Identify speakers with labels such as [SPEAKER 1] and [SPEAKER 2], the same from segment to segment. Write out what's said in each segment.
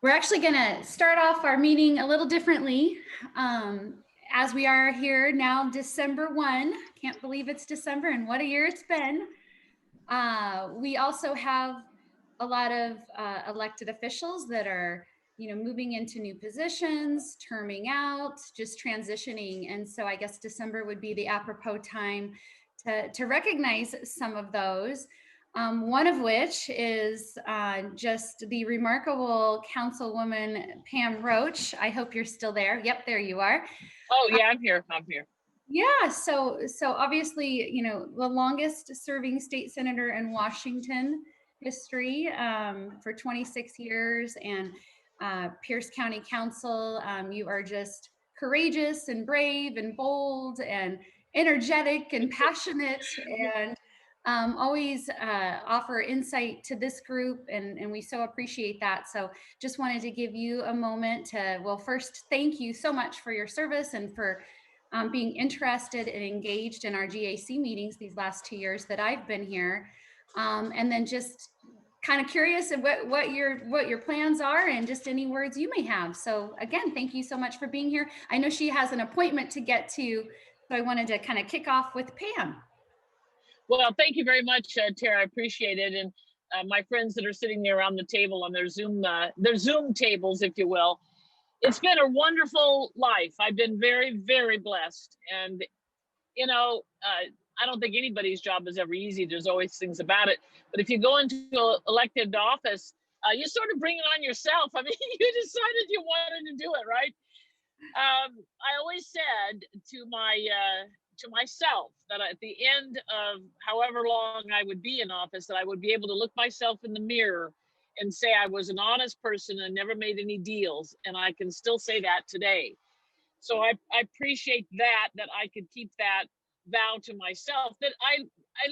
[SPEAKER 1] We're actually going to start off our meeting a little differently, as we are here now, December 1. Can't believe it's December and what a year it's been. We also have a lot of elected officials that are, moving into new positions, terming out, just transitioning. And so I guess December would be the apropos time to recognize some of those. One of which is just the remarkable Councilwoman Pam Roach. I hope you're still there. Yep, there you are.
[SPEAKER 2] Oh yeah, I'm here.
[SPEAKER 1] Yeah, so obviously, the longest serving state senator in Washington history for 26 years, and Pierce County Council. You are just courageous and brave and bold and energetic and passionate, and always offer insight to this group, and we so appreciate that. So just wanted to give you a moment to, well, first, thank you so much for your service and for being interested and engaged in our GAC meetings these last 2 years that I've been here. And then just kind of curious of what your plans are and just any words you may have. So again, thank you so much for being here. I know she has an appointment to get to, so I wanted to kind of kick off with Pam.
[SPEAKER 2] Well, thank you very much, Tara. I appreciate it. And my friends that are sitting there around the table on their Zoom tables, if you will. It's been a wonderful life. I've been very, very blessed. And, I don't think anybody's job is ever easy. There's always things about it. But if you go into elected office, you sort of bring it on yourself. I mean, you decided you wanted to do it, right? I always said to myself that at the end of however long I would be in office, that I would be able to look myself in the mirror and say I was an honest person and never made any deals. And I can still say that today. So I appreciate that I could keep that vow to myself, that I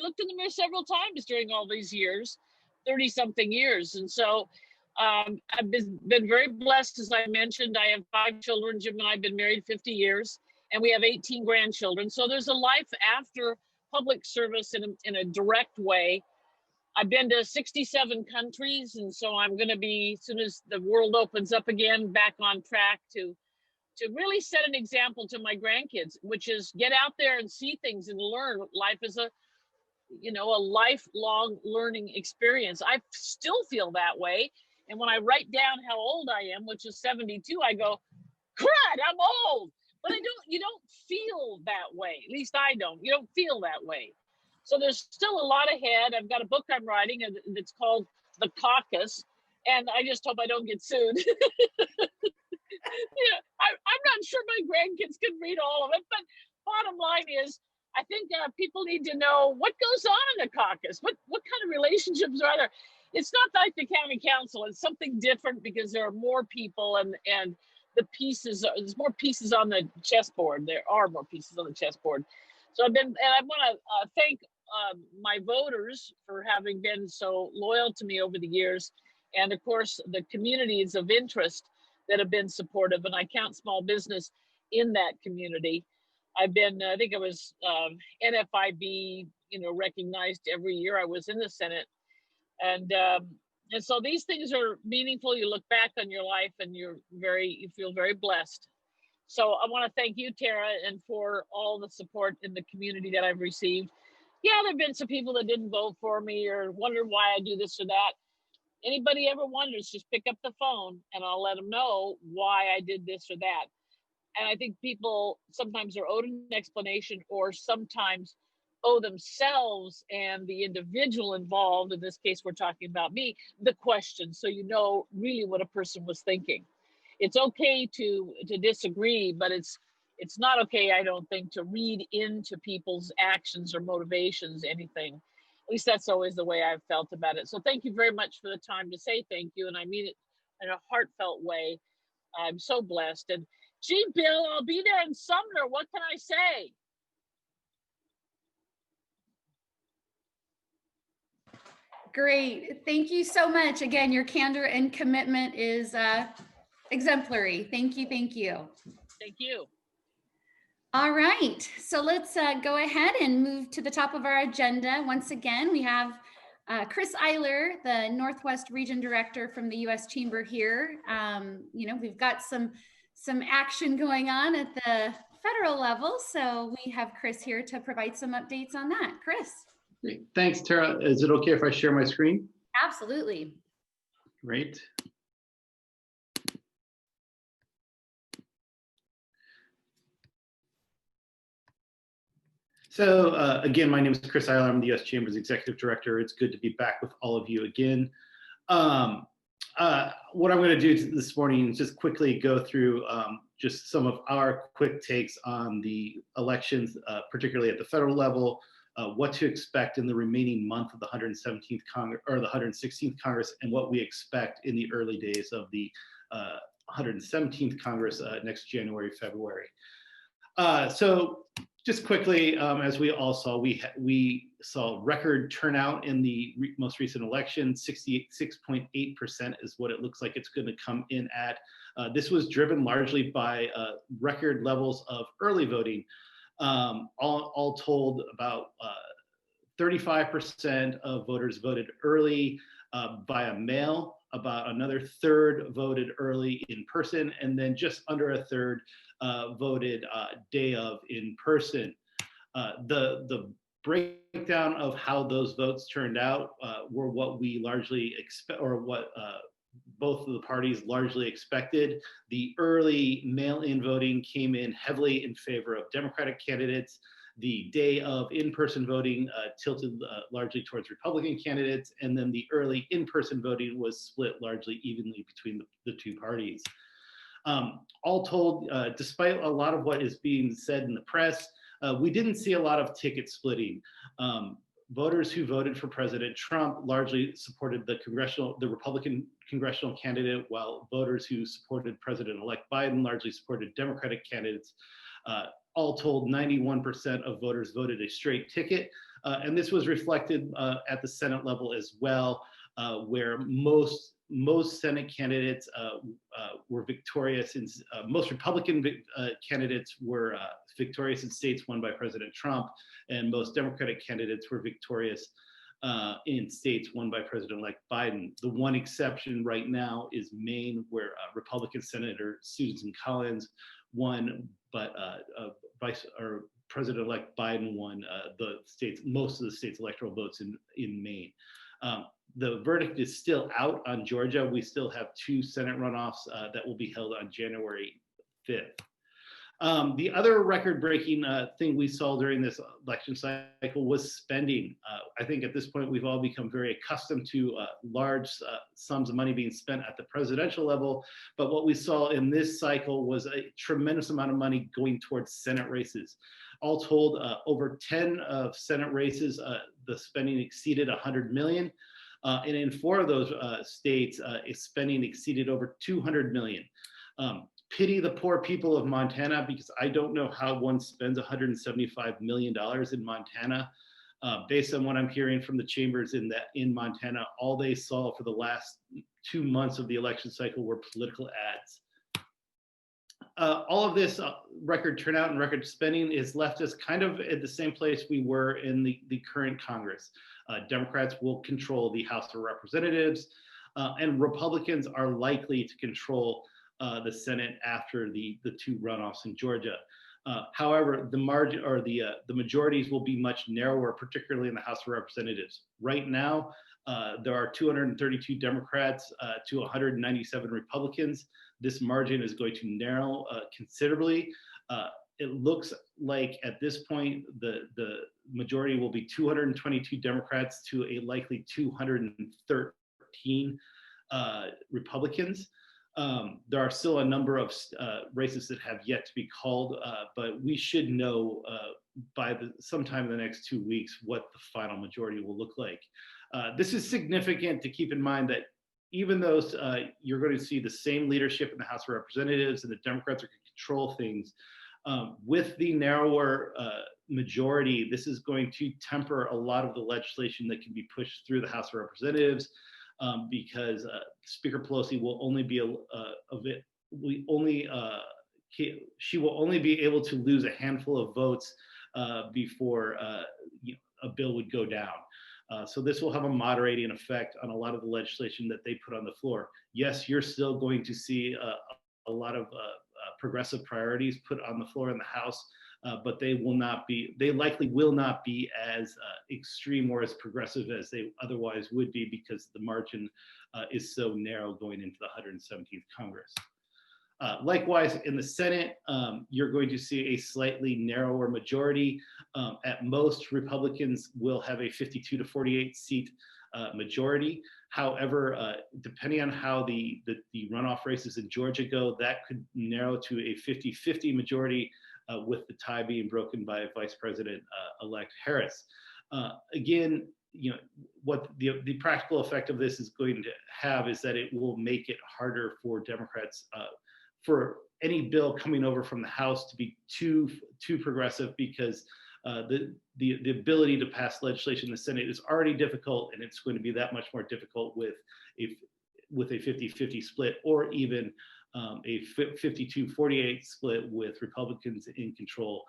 [SPEAKER 2] looked in the mirror several times during all these years, 30 something years. And so I've been very blessed. As I mentioned, I have 5 children. Jim and I have been married 50 years, and we have 18 grandchildren. So there's a life after public service in a direct way. I've been to 67 countries, and so I'm going to be, as soon as the world opens up again, back on track to really set an example to my grandkids, which is get out there and see things and learn. Life is a lifelong learning experience. I still feel that way. And when I write down how old I am, which is 72, I go, crud, I'm old. But you don't feel that way. At least I don't. You don't feel that way. So there's still a lot ahead. I've got a book I'm writing, and it's called The Caucus. And I just hope I don't get sued. I'm not sure my grandkids can read all of it, but bottom line is, I think people need to know what goes on in the caucus. What kind of relationships are there? It's not like the county council. It's something different because there are more people and the pieces. There's more pieces on the chessboard. There are more pieces on the chessboard. So I want to thank my voters for having been so loyal to me over the years, and of course the communities of interest that have been supportive, and I count small business in that community. I've been, I think I was NFIB, recognized every year I was in the Senate. And so these things are meaningful. You look back on your life and you feel very blessed. So I want to thank you, Tara, and for all the support in the community that I've received. Yeah, there've been some people that didn't vote for me or wonder why I do this or that. Anybody ever wonders, just pick up the phone and I'll let them know why I did this or that. And I think people sometimes are owed an explanation, or sometimes owe themselves and the individual involved, in this case we're talking about me, the question, so you know really what a person was thinking. It's okay to disagree, but it's not okay, I don't think, to read into people's actions or motivations anything. At least that's always the way I've felt about it. So thank you very much for the time to say thank you, and I mean it in a heartfelt way. I'm so blessed. And gee, Bill, I'll be there in Sumner. What can I say?
[SPEAKER 1] Great. Thank you so much. Again, your candor and commitment is exemplary. Thank you. Thank you.
[SPEAKER 2] Thank you.
[SPEAKER 1] All right. So let's go ahead and move to the top of our agenda. Once again, we have Chris Eyler, the Northwest Region Director from the U.S. Chamber here. We've got some action going on at the federal level, so we have Chris here to provide some updates on that. Chris.
[SPEAKER 3] Great. Thanks, Tara. Is it okay if I share my screen?
[SPEAKER 1] Absolutely.
[SPEAKER 3] Great. So again, my name is Chris Eyler. I'm the U.S. Chamber's Executive Director. It's good to be back with all of you again. What I'm going to do this morning is just quickly go through just some of our quick takes on the elections, particularly at the federal level, what to expect in the remaining month of the 117th Congress or the 116th Congress, and what we expect in the early days of the 117th Congress next January, February. So just quickly, as we all saw, we saw record turnout in the most recent election. 66.8% is what it looks like it's going to come in at. This was driven largely by record levels of early voting. All told, about 35% of voters voted early via mail. About another third voted early in person, and then just under a third voted day of in person. The breakdown of how those votes turned out were what we largely expect, or what both of the parties largely expected. The early mail-in voting came in heavily in favor of Democratic candidates. The day of in-person voting tilted largely towards Republican candidates, and then the early in-person voting was split largely evenly between the two parties. All told, despite a lot of what is being said in the press, we didn't see a lot of ticket splitting. Voters who voted for President Trump largely supported the Republican congressional candidate, while voters who supported President-elect Biden largely supported Democratic candidates. All told, 91% of voters voted a straight ticket, and this was reflected at the Senate level as well, where most Senate candidates were victorious, and most Republican candidates were victorious in states won by President Trump, and most Democratic candidates were victorious in states won by President-elect Biden. The one exception right now is Maine, where Republican Senator Susan Collins won, but President-elect Biden won most of the state's electoral votes in Maine. The verdict is still out on Georgia. We still have 2 Senate runoffs that will be held on January 5th. The other record-breaking thing we saw during this election cycle was spending. I think at this point we've all become very accustomed to large sums of money being spent at the presidential level, but what we saw in this cycle was a tremendous amount of money going towards Senate races. All told, over 10 of Senate races, the spending exceeded $100 million. And in 4 of those states, spending exceeded over $200 million. Pity the poor people of Montana, because I don't know how one spends $175 million in Montana. Based on what I'm hearing from the chambers in Montana, all they saw for the last 2 months of the election cycle were political ads. All of this record turnout and record spending has left us kind of at the same place we were in the current Congress. Democrats will control the House of Representatives, and Republicans are likely to control the Senate after the 2 runoffs in Georgia. However, the margin or the majorities will be much narrower, particularly in the House of Representatives. Right now, there are 232 Democrats to 197 Republicans. This margin is going to narrow considerably. It looks like at this point the majority will be 222 Democrats to a likely 213 Republicans. There are still a number of races that have yet to be called, but we should know by sometime in the next 2 weeks what the final majority will look like. This is significant to keep in mind that even though you're going to see the same leadership in the House of Representatives and the Democrats are going to control things, with the narrower majority, this is going to temper a lot of the legislation that can be pushed through the House of Representatives, because Speaker Pelosi will only be she will only be able to lose a handful of votes before a bill would go down. So this will have a moderating effect on a lot of the legislation that they put on the floor. Yes, you're still going to see a lot of progressive priorities put on the floor in the House, but they likely will not be as extreme or as progressive as they otherwise would be, because the margin is so narrow going into the 117th Congress. Likewise, in the Senate, you're going to see a slightly narrower majority. At most, Republicans will have a 52 to 48 seat majority. However, depending on how the runoff races in Georgia go, that could narrow to a 50-50 majority, with the tie being broken by Vice President-elect Harris. Again, what the practical effect of this is going to have is that it will make it harder for Democrats, for any bill coming over from the House to be too progressive, because the ability to pass legislation in the Senate is already difficult, and it's going to be that much more difficult with a 50-50 split, or even a 52-48 split with Republicans in control.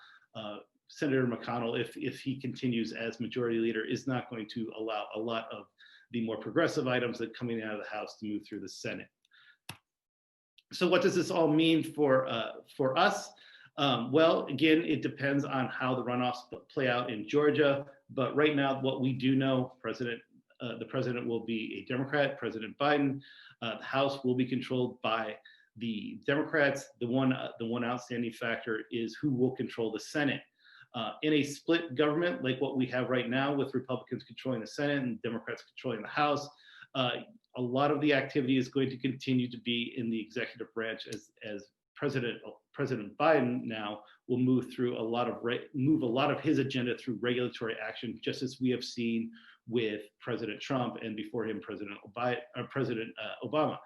[SPEAKER 3] Senator McConnell, if he continues as majority leader, is not going to allow a lot of the more progressive items that coming out of the House to move through the Senate. So what does this all mean for us? Well, again, it depends on how the runoffs play out in Georgia. But right now, what we do know, the president will be a Democrat, President Biden. The House will be controlled by the Democrats. The one outstanding factor is who will control the Senate. In a split government like what we have right now, with Republicans controlling the Senate and Democrats controlling the House, a lot of the activity is going to continue to be in the executive branch, as President Biden now will move a lot of his agenda through regulatory action, just as we have seen with President Trump and before him President Obama.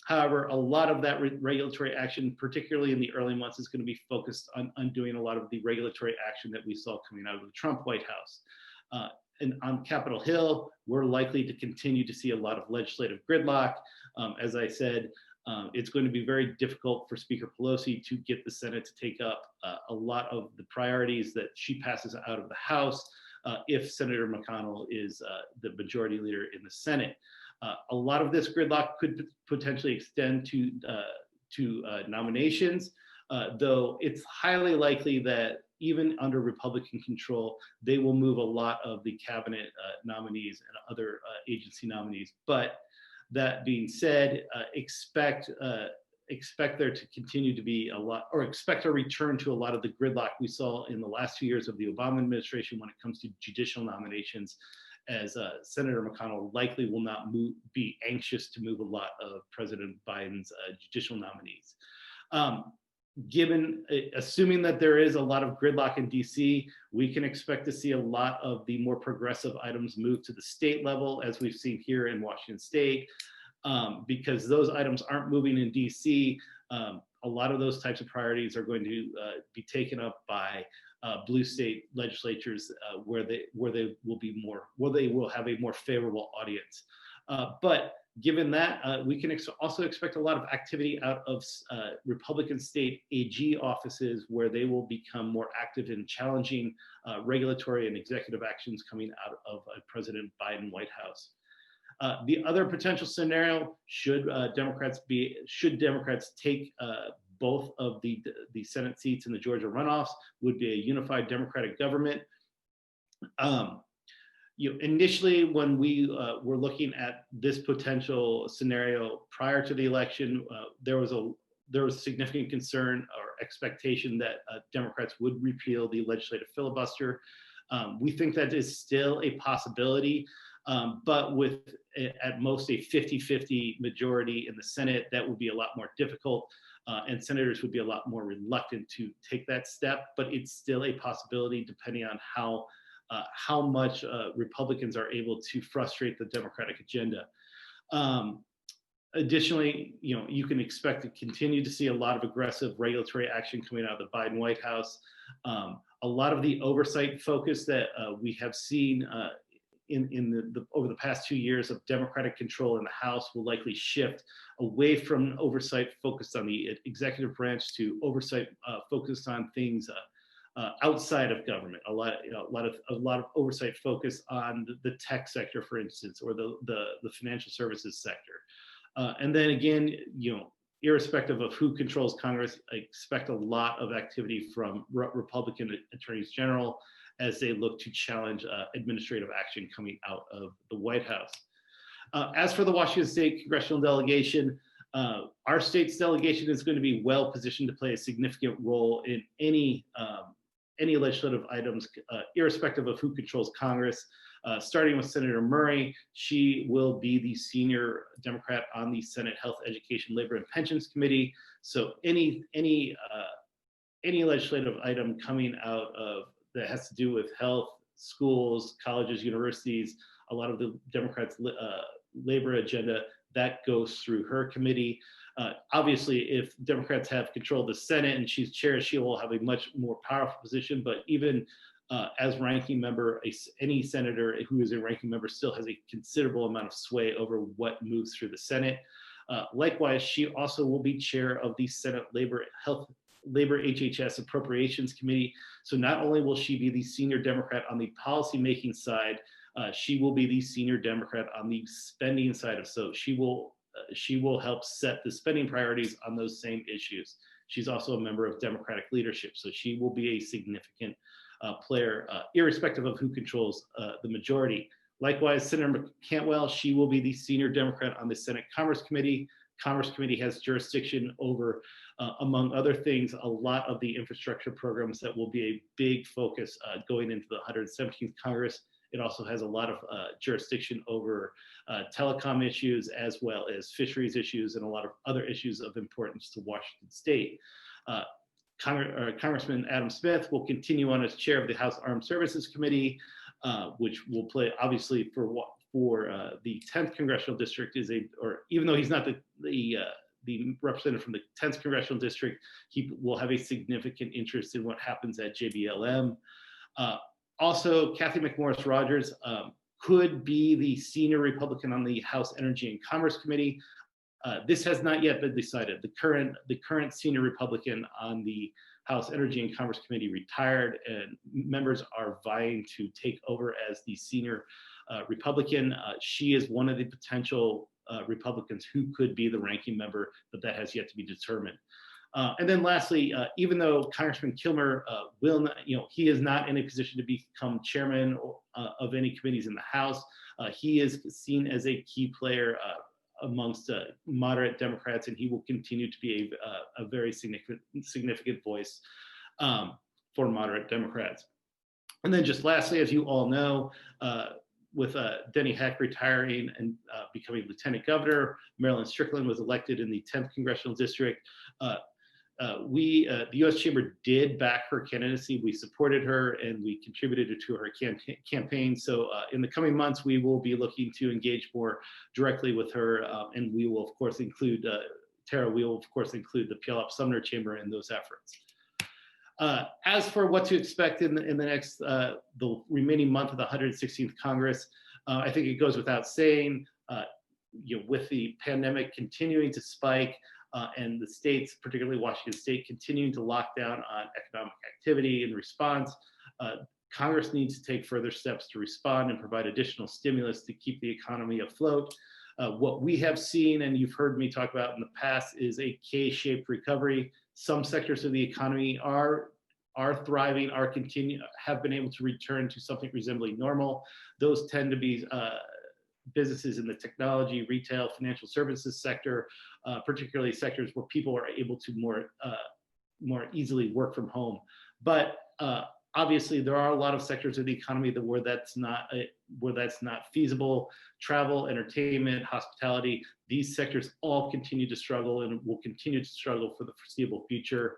[SPEAKER 3] However, a lot of that regulatory action, particularly in the early months, is going to be focused on undoing a lot of the regulatory action that we saw coming out of the Trump White House. And on Capitol Hill, we're likely to continue to see a lot of legislative gridlock. As I said, it's going to be very difficult for Speaker Pelosi to get the Senate to take up a lot of the priorities that she passes out of the House if Senator McConnell is the majority leader in the Senate. A lot of this gridlock could potentially extend to nominations, though it's highly likely that even under Republican control, they will move a lot of the cabinet nominees and other agency nominees. But that being said, expect there to continue to be a lot, or expect a return to a lot of the gridlock we saw in the last 2 years of the Obama administration when it comes to judicial nominations, as Senator McConnell likely will not be anxious to move a lot of President Biden's judicial nominees. Assuming that there is a lot of gridlock in DC, we can expect to see a lot of the more progressive items move to the state level, as we've seen here in Washington State. Because those items aren't moving in DC, a lot of those types of priorities are going to be taken up by blue state legislatures, where they will have a more favorable audience. But given that, we can also expect a lot of activity out of Republican state AG offices, where they will become more active in challenging regulatory and executive actions coming out of a President Biden White House. The other potential scenario, should Democrats take both of the Senate seats in the Georgia runoffs, would be a unified Democratic government. Initially, when we were looking at this potential scenario prior to the election, there was significant concern or expectation that Democrats would repeal the legislative filibuster. We think that is still a possibility, but with at most a 50-50 majority in the Senate, that would be a lot more difficult, and senators would be a lot more reluctant to take that step. But it's still a possibility, depending on how much Republicans are able to frustrate the Democratic agenda. Additionally, you can expect to continue to see a lot of aggressive regulatory action coming out of the Biden White House. A lot of the oversight focus that we have seen over the past 2 years of Democratic control in the House will likely shift away from oversight focused on the executive branch to oversight focused on things outside of government, a lot of oversight focus on the tech sector, for instance, or the financial services sector. And then again, irrespective of who controls Congress, I expect a lot of activity from Republican attorneys general as they look to challenge administrative action coming out of the White House. As for the Washington State congressional delegation, our state's delegation is going to be well positioned to play a significant role in any legislative items, irrespective of who controls Congress. Starting with Senator Murray, she will be the senior Democrat on the Senate Health, Education, Labor, and Pensions Committee. So any legislative item coming out of that has to do with health, schools, colleges, universities, a lot of the Democrats' labor agenda, that goes through her committee. Obviously, if Democrats have control of the Senate and she's chair, she will have a much more powerful position. But even as ranking member, any senator who is a ranking member still has a considerable amount of sway over what moves through the Senate. Likewise, she also will be chair of the Senate Labor HHS Appropriations Committee. So not only will she be the senior Democrat on the policymaking side, she will be the senior Democrat on the spending side of so she will help set the spending priorities on those same issues. She's also a member of Democratic leadership, so she will be a significant player, irrespective of who controls the majority. Likewise, Senator Cantwell, she will be the senior Democrat on the Senate Commerce Committee. Commerce Committee has jurisdiction over, among other things, a lot of the infrastructure programs that will be a big focus going into the 117th Congress. It also has a lot of jurisdiction over telecom issues, as well as fisheries issues and a lot of other issues of importance to Washington State. Congressman Adam Smith will continue on as chair of the House Armed Services Committee, which will play, obviously, for the 10th Congressional District even though he's not the representative from the 10th Congressional District, he will have a significant interest in what happens at JBLM. Also, Kathy McMorris Rodgers could be the senior Republican on the House Energy and Commerce Committee. This has not yet been decided. The current senior Republican on the House Energy and Commerce Committee retired, and members are vying to take over as the senior Republican. She is one of the potential Republicans who could be the ranking member, but that has yet to be determined. And then lastly, even though Congressman Kilmer will not, he is not in a position to become chairman of any committees in the House, he is seen as a key player amongst moderate Democrats, and he will continue to be a very significant voice for moderate Democrats. And then just lastly, as you all know, with Denny Heck retiring and becoming lieutenant governor, Marilyn Strickland was elected in the 10th Congressional District. The U.S. Chamber did back her candidacy. We supported her and we contributed to her campaign. So in the coming months, we will be looking to engage more directly with her, and we will, of course, include Tara. We will, of course, include the Puyallup-Sumner Chamber in those efforts. As for what to expect in the next, the remaining month of the 116th Congress, I think it goes without saying, with the pandemic continuing to spike, and the states, particularly Washington State, continuing to lock down on economic activity in response, Congress needs to take further steps to respond and provide additional stimulus to keep the economy afloat. What we have seen, and you've heard me talk about in the past, is a K-shaped recovery. Some sectors of the economy are thriving, have been able to return to something resembling normal. Those tend to be businesses in the technology, retail, financial services sector, particularly sectors where people are able to more easily work from home. But obviously, there are a lot of sectors of the economy where that's not feasible. Travel, entertainment, hospitality, these sectors all continue to struggle and will continue to struggle for the foreseeable future.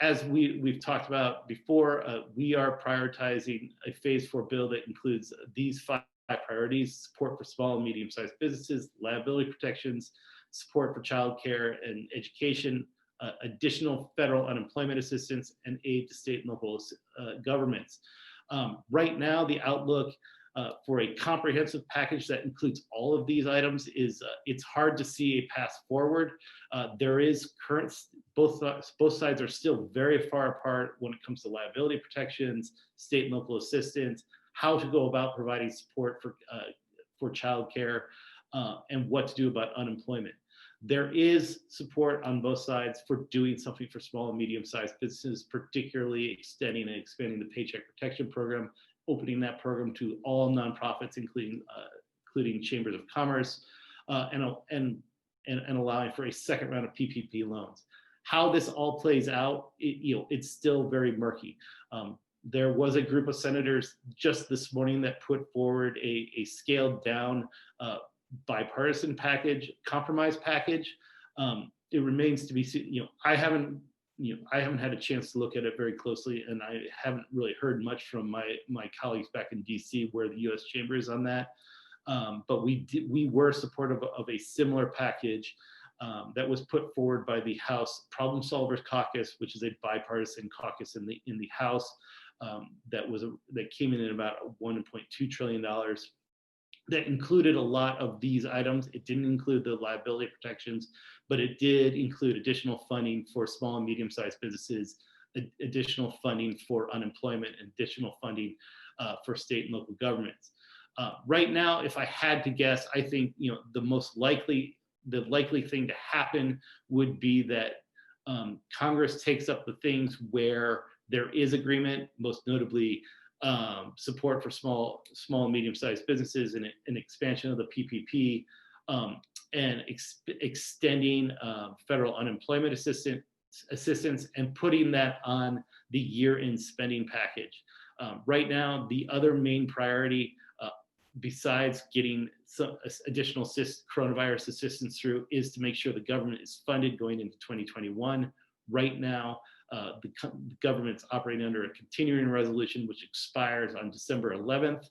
[SPEAKER 3] As we've talked about before, we are prioritizing a Phase 4 bill that includes these 5 priorities: support for small and medium-sized businesses, liability protections, support for childcare and education, additional federal unemployment assistance, and aid to state and local governments. Right now, the outlook for a comprehensive package that includes all of these items is it's hard to see a path forward. There is both sides are still very far apart when it comes to liability protections, state and local assistance, how to go about providing support for childcare, and what to do about unemployment. There is support on both sides for doing something for small and medium-sized businesses, particularly extending and expanding the Paycheck Protection Program, opening that program to all nonprofits, including chambers of commerce, and allowing for a second round of PPP loans. How this all plays out, it's still very murky. There was a group of senators just this morning that put forward a scaled down bipartisan compromise package. It remains to be seen. I haven't had a chance to look at it very closely, and I haven't really heard much from my colleagues back in DC where the U.S. Chamber is on that. But we were supportive of a similar package that was put forward by the House Problem Solvers Caucus, which is a bipartisan caucus in the House, that came in at about $1.2 trillion. That included a lot of these items. It didn't include the liability protections, but it did include additional funding for small and medium-sized businesses, additional funding for unemployment, additional funding for state and local governments. Right now, if I had to guess, I think the likely thing to happen would be that Congress takes up the things where there is agreement, most notably support for small and medium-sized businesses and an expansion of the PPP, and extending federal unemployment assistance and putting that on the year-end spending package. Right now, the other main priority, besides getting some additional coronavirus assistance through, is to make sure the government is funded going into 2021. Right now, the government's operating under a continuing resolution which expires on December 11th.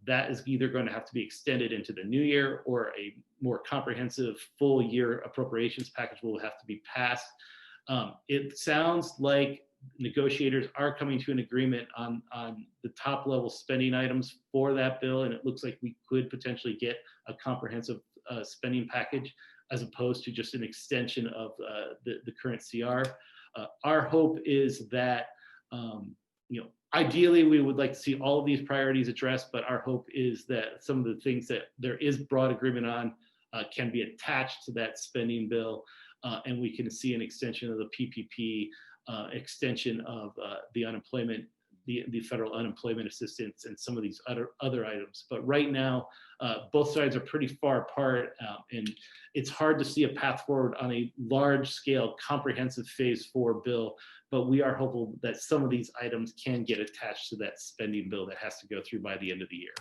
[SPEAKER 3] That is either going to have to be extended into the new year, or a more comprehensive full year appropriations package will have to be passed. It sounds like negotiators are coming to an agreement on the top level spending items for that bill, and it looks like we could potentially get a comprehensive spending package as opposed to just an extension of the current CR. Our hope is that, ideally we would like to see all of these priorities addressed, but our hope is that some of the things that there is broad agreement on can be attached to that spending bill, and we can see an extension of the PPP, extension of the unemployment, the federal unemployment assistance, and some of these other items. But right now, both sides are pretty far apart, and it's hard to see a path forward on a large-scale, comprehensive Phase 4 bill. But we are hopeful that some of these items can get attached to that spending bill that has to go through by the end of the year.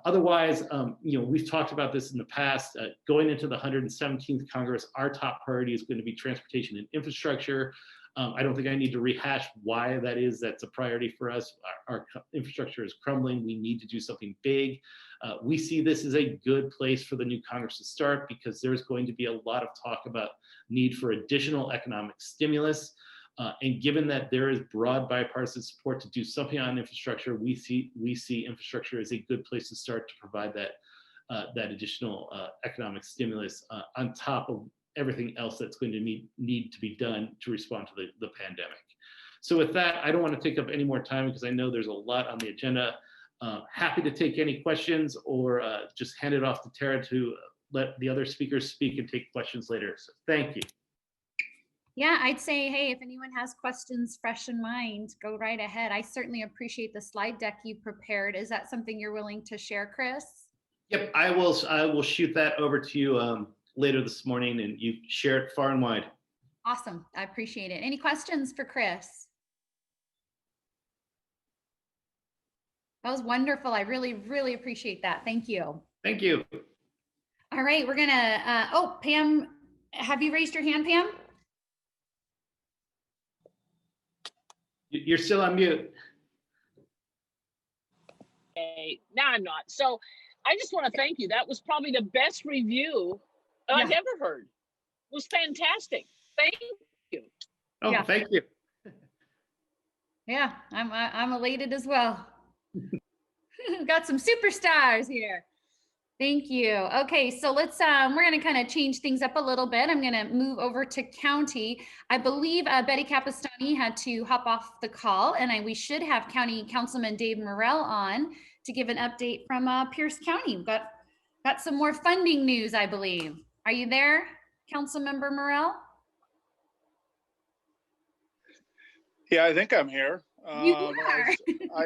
[SPEAKER 3] Otherwise, we've talked about this in the past. Going into the 117th Congress, our top priority is going to be transportation and infrastructure. I don't think I need to rehash why that is. That's a priority for us. Our infrastructure is crumbling. We need to do something big. We see this as a good place for the new Congress to start, because there's going to be a lot of talk about need for additional economic stimulus. And given that there is broad bipartisan support to do something on infrastructure, we see infrastructure as a good place to start to provide that additional economic stimulus on top of everything else that's going to need to be done to respond to the pandemic. So with that, I don't want to take up any more time because I know there's a lot on the agenda. Happy to take any questions, or just hand it off to Tara to let the other speakers speak and take questions later. So thank you.
[SPEAKER 1] Yeah, I'd say, hey, if anyone has questions fresh in mind, go right ahead. I certainly appreciate the slide deck you prepared. Is that something you're willing to share, Chris?
[SPEAKER 3] Yep, I will shoot that over to you later this morning, and you share it far and wide.
[SPEAKER 1] Awesome, I appreciate it. Any questions for Chris? That was wonderful. I really, really appreciate that. Thank you.
[SPEAKER 3] Thank you.
[SPEAKER 1] All right, we're gonna, oh, Pam, have you raised your hand, Pam?
[SPEAKER 3] You're still on mute.
[SPEAKER 2] Okay, now I'm not. So I just want to thank you. That was probably the best review I've ever heard. It was fantastic. Thank you.
[SPEAKER 3] Oh, yeah. Thank you.
[SPEAKER 1] Yeah, I'm elated as well. We've got some superstars here. Thank you. Okay, so let's we're going to kind of change things up a little bit. I'm going to move over to county. I believe Betty Capistani had to hop off the call, and we should have County Councilman Dave Morrell on to give an update from Pierce County. We've got some more funding news, I believe. Are you there, Councilmember Morrell?
[SPEAKER 4] Yeah, I think I'm here.
[SPEAKER 1] You are.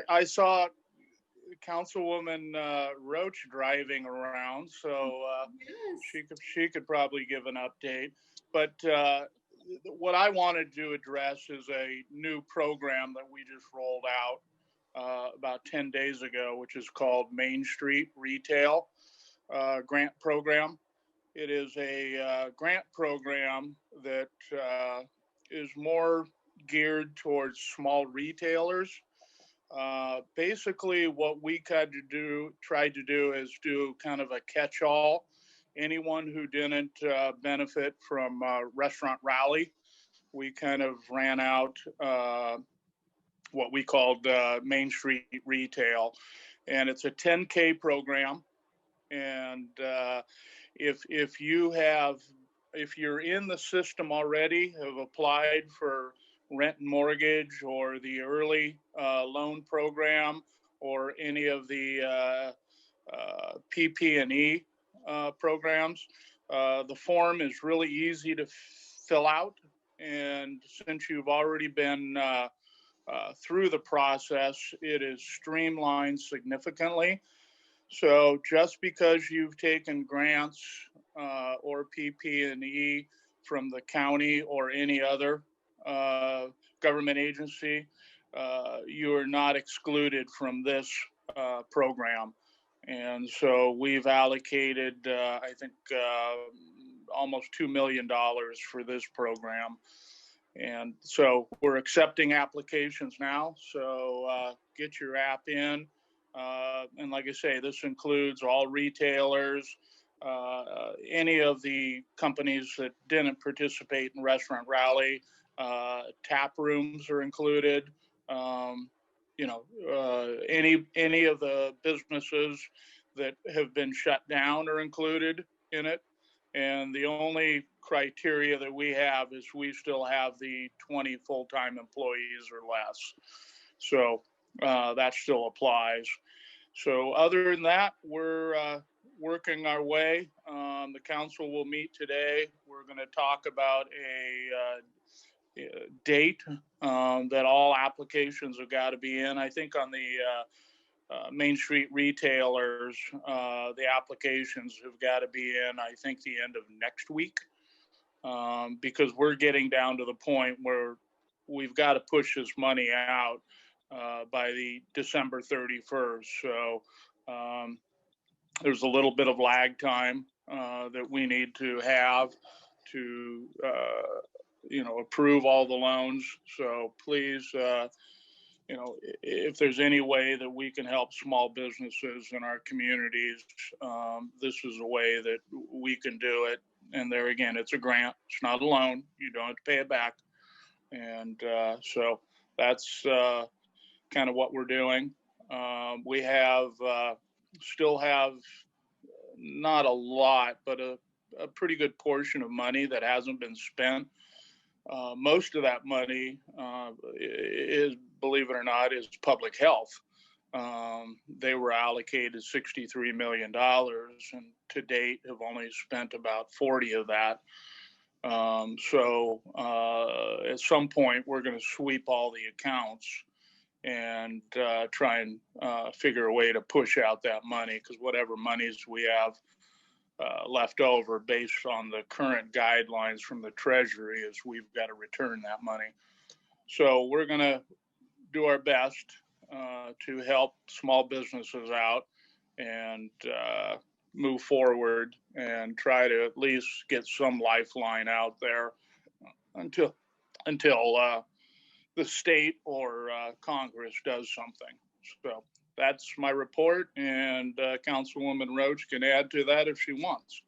[SPEAKER 4] I saw Councilwoman Roach driving around, so
[SPEAKER 1] Yes.
[SPEAKER 4] she could probably give an update. But what I wanted to address is a new program that we just rolled out about 10 days ago, which is called Main Street Retail Grant Program. It is a grant program that is more geared towards small retailers. Basically, what we tried to do is do kind of a catch-all. Anyone who didn't benefit from Restaurant Rally, we kind of ran out what we called Main Street Retail, and it's a 10K program. And if you're in the system already, have applied for rent and mortgage or the early loan program or any of the PP&E programs, the form is really easy to fill out. And since you've already been through the process, it is streamlined significantly. So just because you've taken grants or PP&E from the county or any other government agency, you are not excluded from this program. And so we've allocated, I think, almost $2 million for this program. And so we're accepting applications now. So get your app in. And like I say, this includes all retailers, any of the companies that didn't participate in Restaurant Rally, tap rooms are included. Any of the businesses that have been shut down are included in it. And the only criteria that we have is we still have the 20 full-time employees or less. So that still applies. So other than that, we're working our way. The council will meet today. We're going to talk about a date that all applications have got to be in. I think on the Main Street retailers, the applications have got to be in, I think, the end of next week, because we're getting down to the point where we've got to push this money out by the December 31st. So there's a little bit of lag time that we need to have to, approve all the loans. So please, if there's any way that we can help small businesses in our communities, this is a way that we can do it. And there again, it's a grant. It's not a loan. You don't have to pay it back. And so that's kind of what we're doing. We still have not a lot, but a pretty good portion of money that hasn't been spent. Most of that money is, believe it or not, is public health. They were allocated $63 million and to date have only spent about 40 of that. So at some point we're going to sweep all the accounts and try and figure a way to push out that money, because whatever monies we have left over based on the current guidelines from the Treasury is we've got to return that money. So we're going to do our best to help small businesses out and move forward and try to at least get some lifeline out there until the state or Congress does something. So that's my report, and Councilwoman Roach can add to that if she wants.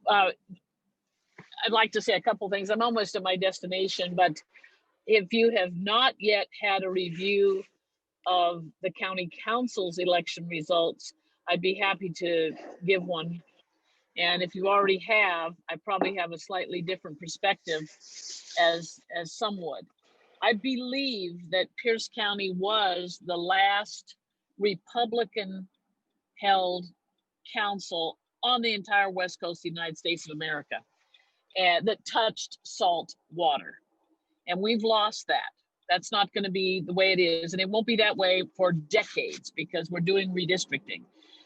[SPEAKER 2] I'd like to say a couple things. I'm almost at my destination, but if you have not yet had a review of the county council's election results, I'd be happy to give one. And if you already have, I probably have a slightly different perspective as some would. I believe that Pierce County was the last Republican held council on the entire West Coast of the United States of America that touched salt water. And we've lost that. That's not going to be the way it is. And it won't be that way for decades because we're doing redistricting.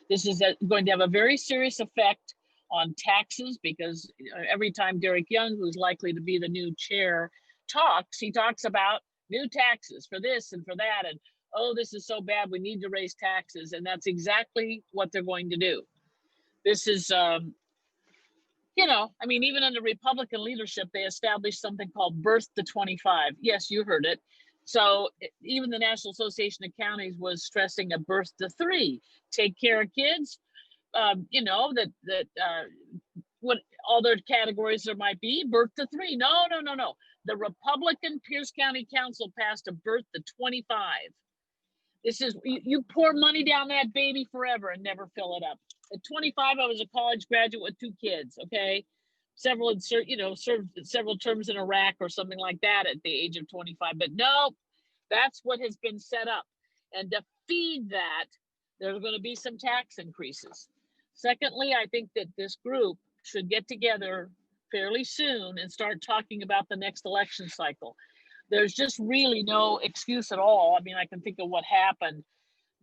[SPEAKER 2] This is going to have a very serious effect on taxes because every time Derek Young, who's likely to be the new chair, talks, he talks about new taxes for this and for that. And, oh, this is so bad, we need to raise taxes. And that's exactly what they're going to do. This is, you know, I mean, even under Republican leadership, they established something called Birth to 25. Yes, you heard it. So even the National Association of Counties was stressing a birth to 3. Take care of kids, you know, what all their categories there might be, birth to 3. No. The Republican Pierce County Council passed a birth to 25. This is, you pour money down that baby forever and never fill it up. At 25, I was a college graduate with 2 kids, okay? Served several terms in Iraq or something like that at the age of 25. But no, that's what has been set up. And to feed that, there's going to be some tax increases. Secondly, I think that this group should get together fairly soon and start talking about the next election cycle. There's just really no excuse at all. I mean, I can think of what happened.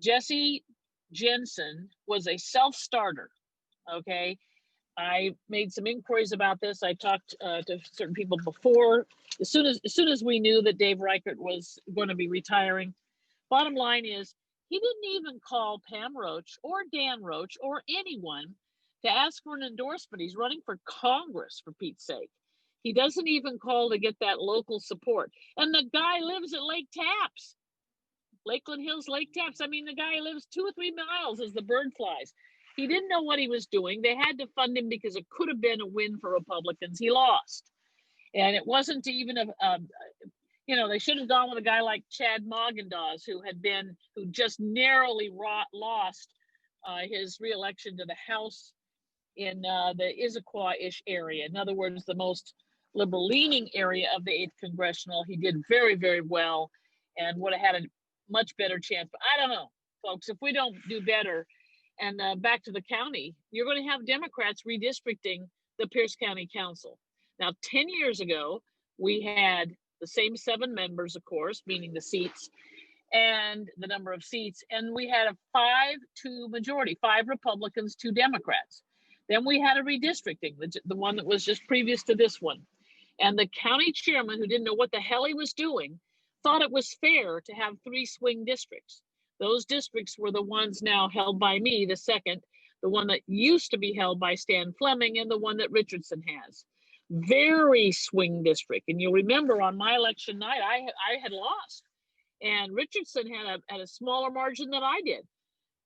[SPEAKER 2] Jesse Jensen was a self-starter, okay? I made some inquiries about this. I talked to certain people before. As soon as we knew that Dave Reichert was going to be retiring, bottom line is he didn't even call Pam Roach or Dan Roach or anyone to ask for an endorsement. He's running for Congress, for Pete's sake. He doesn't even call to get that local support. And the guy lives at Lake Tapps, Lakeland Hills Lake Tapps. I mean, the guy lives 2 or 3 miles as the bird flies. He didn't know what he was doing. They had to fund him because it could have been a win for Republicans. He lost. And it wasn't even you know, they should have gone with a guy like Chad Mogendas, who just narrowly lost his reelection to the House in the Issaquah-ish area. In other words, the most liberal-leaning area of the 8th Congressional. He did very, very well and would have had a much better chance. But I don't know, folks, if we don't do better, and back to the county, you're going to have Democrats redistricting the Pierce County Council. Now, 10 years ago, we had the same 7 members, of course, meaning the seats and the number of seats. And we had a 5-2 majority, 5 Republicans, 2 Democrats. Then we had a redistricting, the one that was just previous to this one. And the county chairman, who didn't know what the hell he was doing, thought it was fair to have 3 swing districts. Those districts were the ones now held by me, the second, the one that used to be held by Stan Fleming, and the one that Richardson has. Very swing district. And you'll remember on my election night, I had lost. And Richardson had a smaller margin than I did.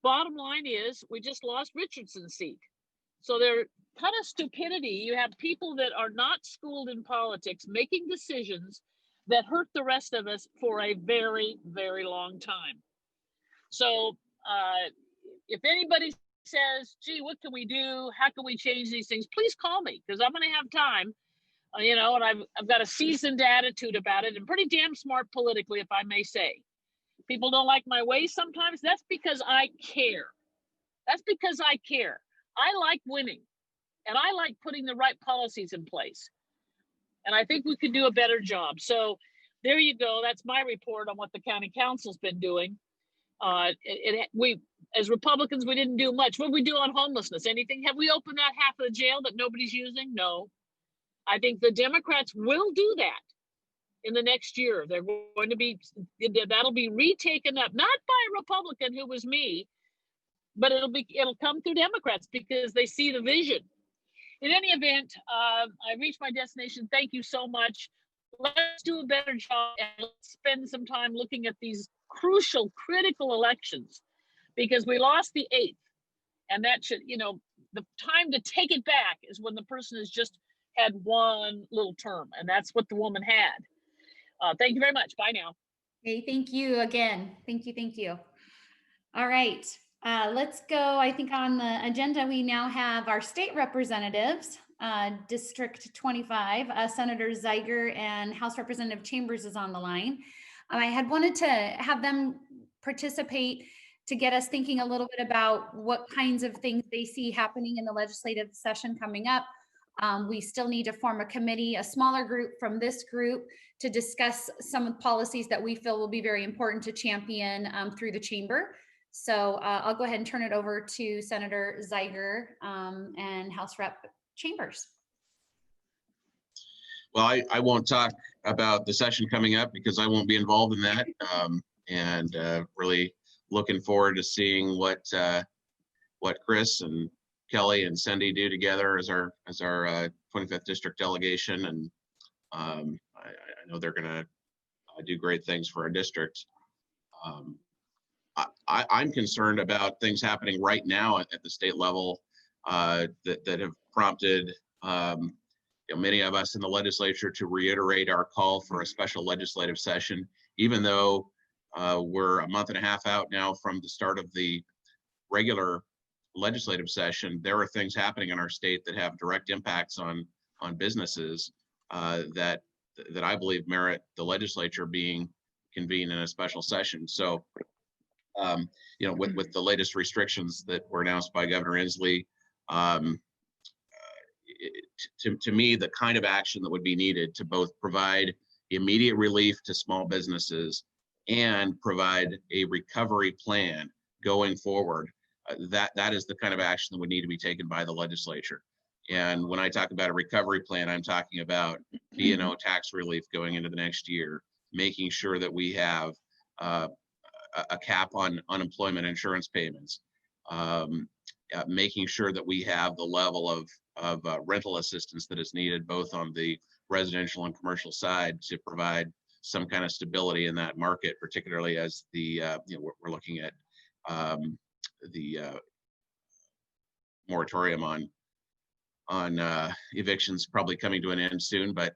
[SPEAKER 2] Bottom line is, we just lost Richardson's seat. So they're kind of stupidity. You have people that are not schooled in politics making decisions that hurt the rest of us for a very, very long time. So if anybody says, gee, what can we do? How can we change these things? Please call me, because I'm going to have time, you know, and I've got a seasoned attitude about it and pretty damn smart politically, if I may say. People don't like my ways sometimes. That's because I care. That's because I care. I like winning, and I like putting the right policies in place. And I think we could do a better job. So there you go. That's my report on what the county council's been doing. We, as Republicans, we didn't do much. What did we do on homelessness? Anything? Have we opened that half of the jail that nobody's using? No. I think the Democrats will do that in the next year. They're going to be, that'll be retaken up, not by a Republican who was me, but it'll come through Democrats because they see the vision. In any event, I reached my destination. Thank you so much. Let's do a better job and let's spend some time looking at these crucial, critical elections, because we lost the 8th. And that should, you know, the time to take it back is when the person has just had one little term. And that's what the woman had. Thank you very much. Bye now.
[SPEAKER 1] Okay, thank you again. Thank you, thank you. All right, let's go. I think on the agenda, we now have our state representatives, District 25, Senator Zeiger and House Representative Chambers is on the line. I had wanted to have them participate to get us thinking a little bit about what kinds of things they see happening in the legislative session coming up. We still need to form a committee, a smaller group from this group, to discuss some of the policies that we feel will be very important to champion through the chamber. So I'll go ahead and turn it over to Senator Zeiger and House Rep Chambers.
[SPEAKER 5] Well, I won't talk about the session coming up because I won't be involved in that, and really looking forward to seeing what Chris and Kelly and Cindy do together as our 25th district delegation, and I know they're going to do great things for our district. I'm concerned about things happening right now at the state level that have prompted many of us in the legislature to reiterate our call for a special legislative session, even though we're a month and a half out now from the start of the regular legislative session. There are things happening in our state that have direct impacts on businesses that I believe merit the legislature being convened in a special session. So, with the latest restrictions that were announced by Governor Inslee, to me, the kind of action that would be needed to both provide immediate relief to small businesses and provide a recovery plan going forward, that is the kind of action that would need to be taken by the legislature. And when I talk about a recovery plan, I'm talking about B&O tax relief going into the next year, making sure that we have a cap on unemployment insurance payments, making sure that we have the level of rental assistance that is needed both on the residential and commercial side to provide some kind of stability in that market, particularly as the we're looking at the moratorium on evictions probably coming to an end soon, but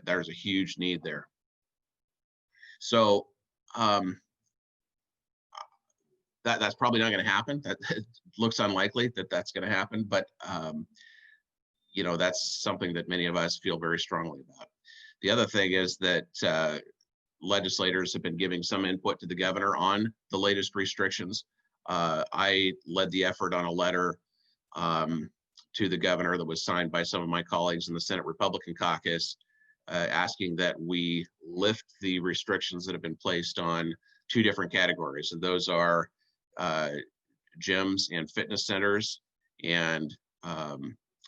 [SPEAKER 5] there's a huge need there. So that's probably not going to happen. That it looks unlikely that that's going to happen, but that's something that many of us feel very strongly about. The other thing is that legislators have been giving some input to the governor on the latest restrictions. I led the effort on a letter to the governor that was signed by some of my colleagues in the Senate Republican caucus, asking that we lift the restrictions that have been placed on two different categories. And those are gyms and fitness centers and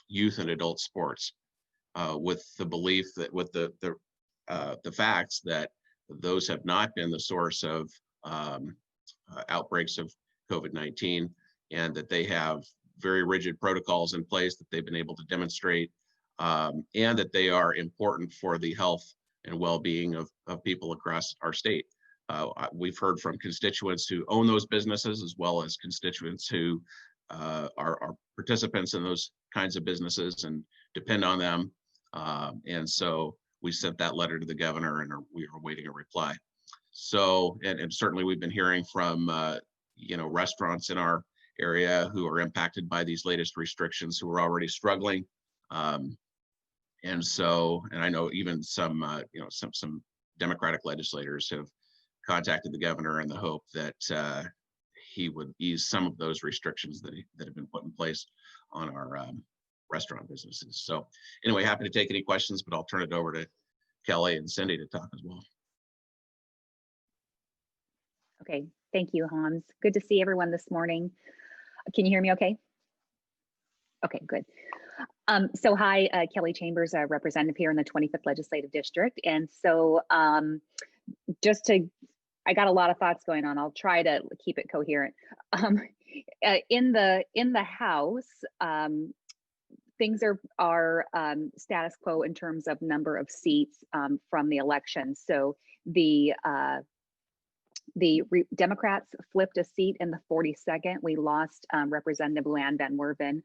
[SPEAKER 5] youth and adult sports, with the belief that with the facts that those have not been the source of outbreaks of COVID-19, and that they have very rigid protocols in place that they've been able to demonstrate, and that they are important for the health and well-being of people across our state. We've heard from constituents who own those businesses, as well as constituents who are participants in those kinds of businesses and depend on them. And so we sent that letter to the governor, and we are awaiting a reply. So, and certainly we've been hearing from restaurants in our area who are impacted by these latest restrictions, who are already struggling. And I know even some Democratic legislators have contacted the governor in the hope that he would ease some of those restrictions that have been put in place on our restaurant businesses. So anyway, happy to take any questions, but I'll turn it over to Kelly and Cindy to talk as well.
[SPEAKER 6] Okay, thank you, Hans. Good to see everyone this morning. Can you hear me okay? Okay, good. So hi, Kelly Chambers, a representative here in the 25th Legislative District. And so I got a lot of thoughts going on. I'll try to keep it coherent. In the House, things are status quo in terms of number of seats from the election. So the Democrats flipped a seat in the 42nd. We lost Representative Luann Van Werven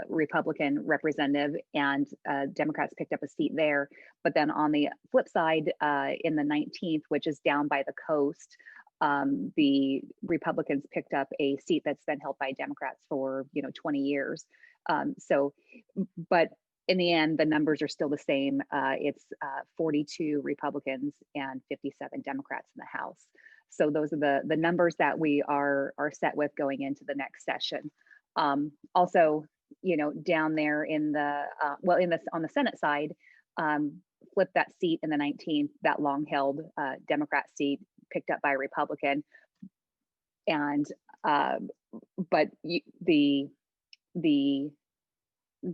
[SPEAKER 6] Republican representative, and Democrats picked up a seat there. But then on the flip side, in the 19th, which is down by the coast, the Republicans picked up a seat that's been held by Democrats for 20 years. But in the end, the numbers are still the same. It's 42 Republicans and 57 Democrats in the House. So those are the numbers that we are set with going into the next session. Also, down there in the on the Senate side, flip that seat in the 19th, that long-held Democrat seat picked up by a Republican, and but the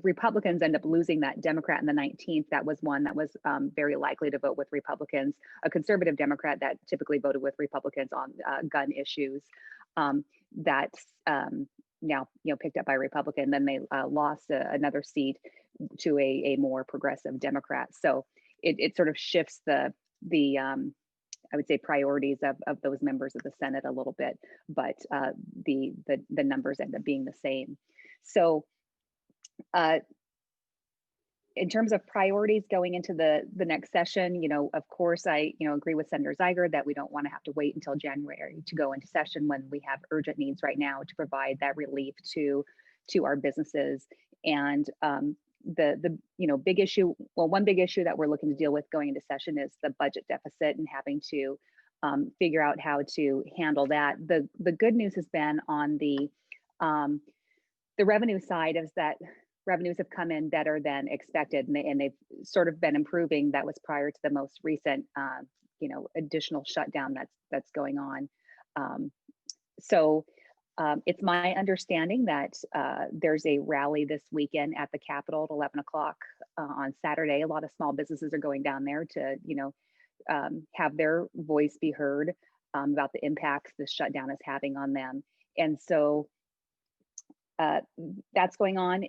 [SPEAKER 6] Republicans end up losing that Democrat in the 19th. That was one that was very likely to vote with Republicans, a conservative Democrat that typically voted with Republicans on gun issues. That's now picked up by a Republican. Then they lost another seat to a more progressive Democrat. So it sort of shifts the I would say priorities of those members of the Senate a little bit, but the numbers end up being the same. So in terms of priorities going into the next session, of course, I agree with Senator Zeiger that we don't want to have to wait until January to go into session when we have urgent needs right now to provide that relief to our businesses. And the big issue, one big issue that we're looking to deal with going into session is the budget deficit and having to figure out how to handle that. The good news has been on the revenue side is that revenues have come in better than expected, and they've sort of been improving. That was prior to the most recent, additional shutdown that's going on. It's my understanding that there's a rally this weekend at the Capitol at 11 o'clock on Saturday. A lot of small businesses are going down there to, have their voice be heard about the impacts this shutdown is having on them. And so that's going on.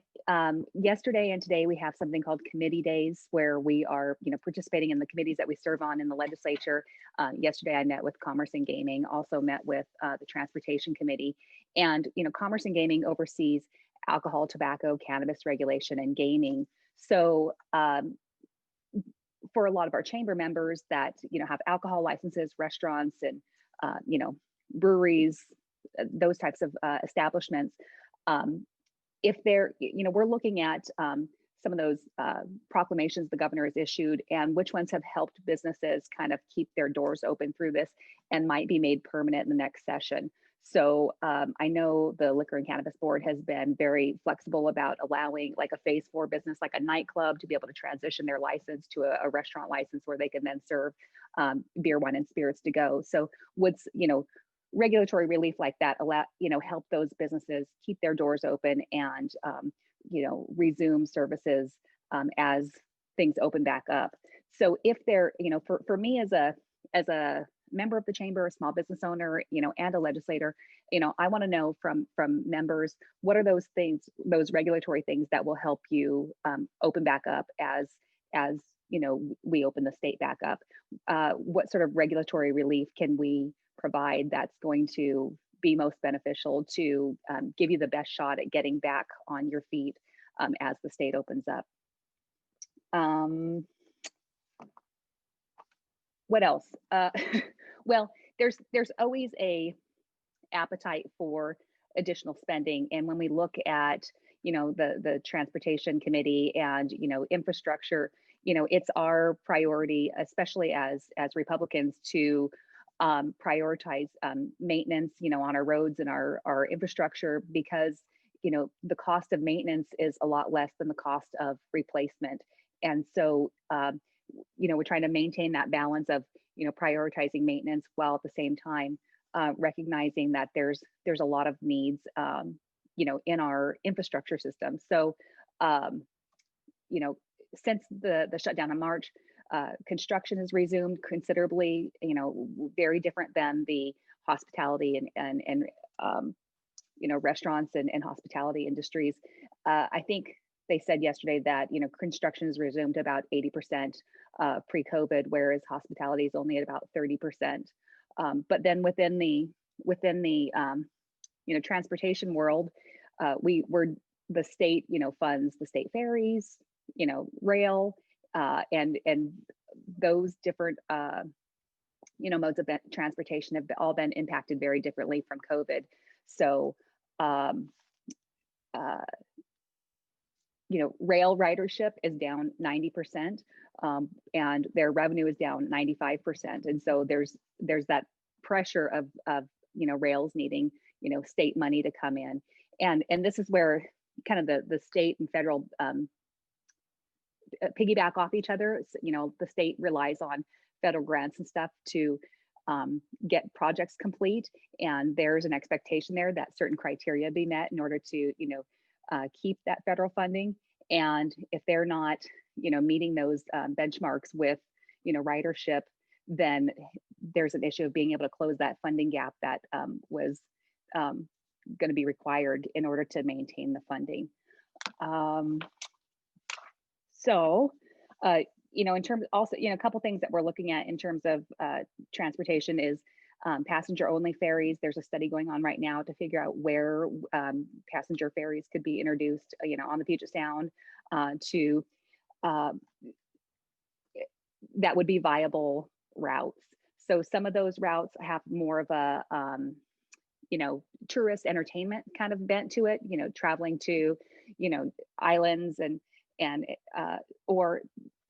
[SPEAKER 6] Yesterday and today we have something called committee days where we are, participating in the committees that we serve on in the legislature. Yesterday I met with Commerce and Gaming, also met with the Transportation Committee, and Commerce and Gaming oversees alcohol, tobacco, cannabis regulation, and gaming. So for a lot of our chamber members that have alcohol licenses, restaurants, and breweries, those types of establishments. If they're, we're looking at some of those proclamations the governor has issued and which ones have helped businesses kind of keep their doors open through this and might be made permanent in the next session. So I know the Liquor and Cannabis Board has been very flexible about allowing like a phase 4 business, like a nightclub, to be able to transition their license to a restaurant license where they can then serve beer, wine, and spirits to go. So what's, regulatory relief like that allow help those businesses keep their doors open and resume services as things open back up. So if they're for me as a member of the chamber, a small business owner, and a legislator, I want to know from members, what are those things, those regulatory things that will help you open back up as we open the state back up. What sort of regulatory relief can we provide that's going to be most beneficial to give you the best shot at getting back on your feet as the state opens up. What else? Well, there's always a appetite for additional spending, and when we look at the Transportation Committee and infrastructure, it's our priority, especially as Republicans, to prioritize maintenance, on our roads and our infrastructure, because the cost of maintenance is a lot less than the cost of replacement. And so we're trying to maintain that balance of prioritizing maintenance while at the same time recognizing that there's a lot of needs in our infrastructure system. So since the shutdown in March, construction has resumed considerably, very different than the hospitality and restaurants and hospitality industries. I think they said yesterday that construction has resumed about 80% pre-COVID, whereas hospitality is only at about 30%. But then within the transportation world, we're the state, funds the state ferries, rail, and those different, modes of transportation have all been impacted very differently from COVID. So, rail ridership is down 90%, and their revenue is down 95%. And so there's that pressure of rails needing, state money to come in. And this is where kind of the state and federal piggyback off each other. So, the state relies on federal grants and stuff to get projects complete. And there's an expectation there that certain criteria be met in order to, keep that federal funding. And if they're not, meeting those benchmarks with, ridership, then there's an issue of being able to close that funding gap that was going to be required in order to maintain the funding. In terms also, a couple things that we're looking at in terms of transportation is passenger only ferries. There's a study going on right now to figure out where passenger ferries could be introduced, on the Puget Sound to that would be viable routes. So some of those routes have more of a, tourist entertainment kind of bent to it, traveling to, islands and or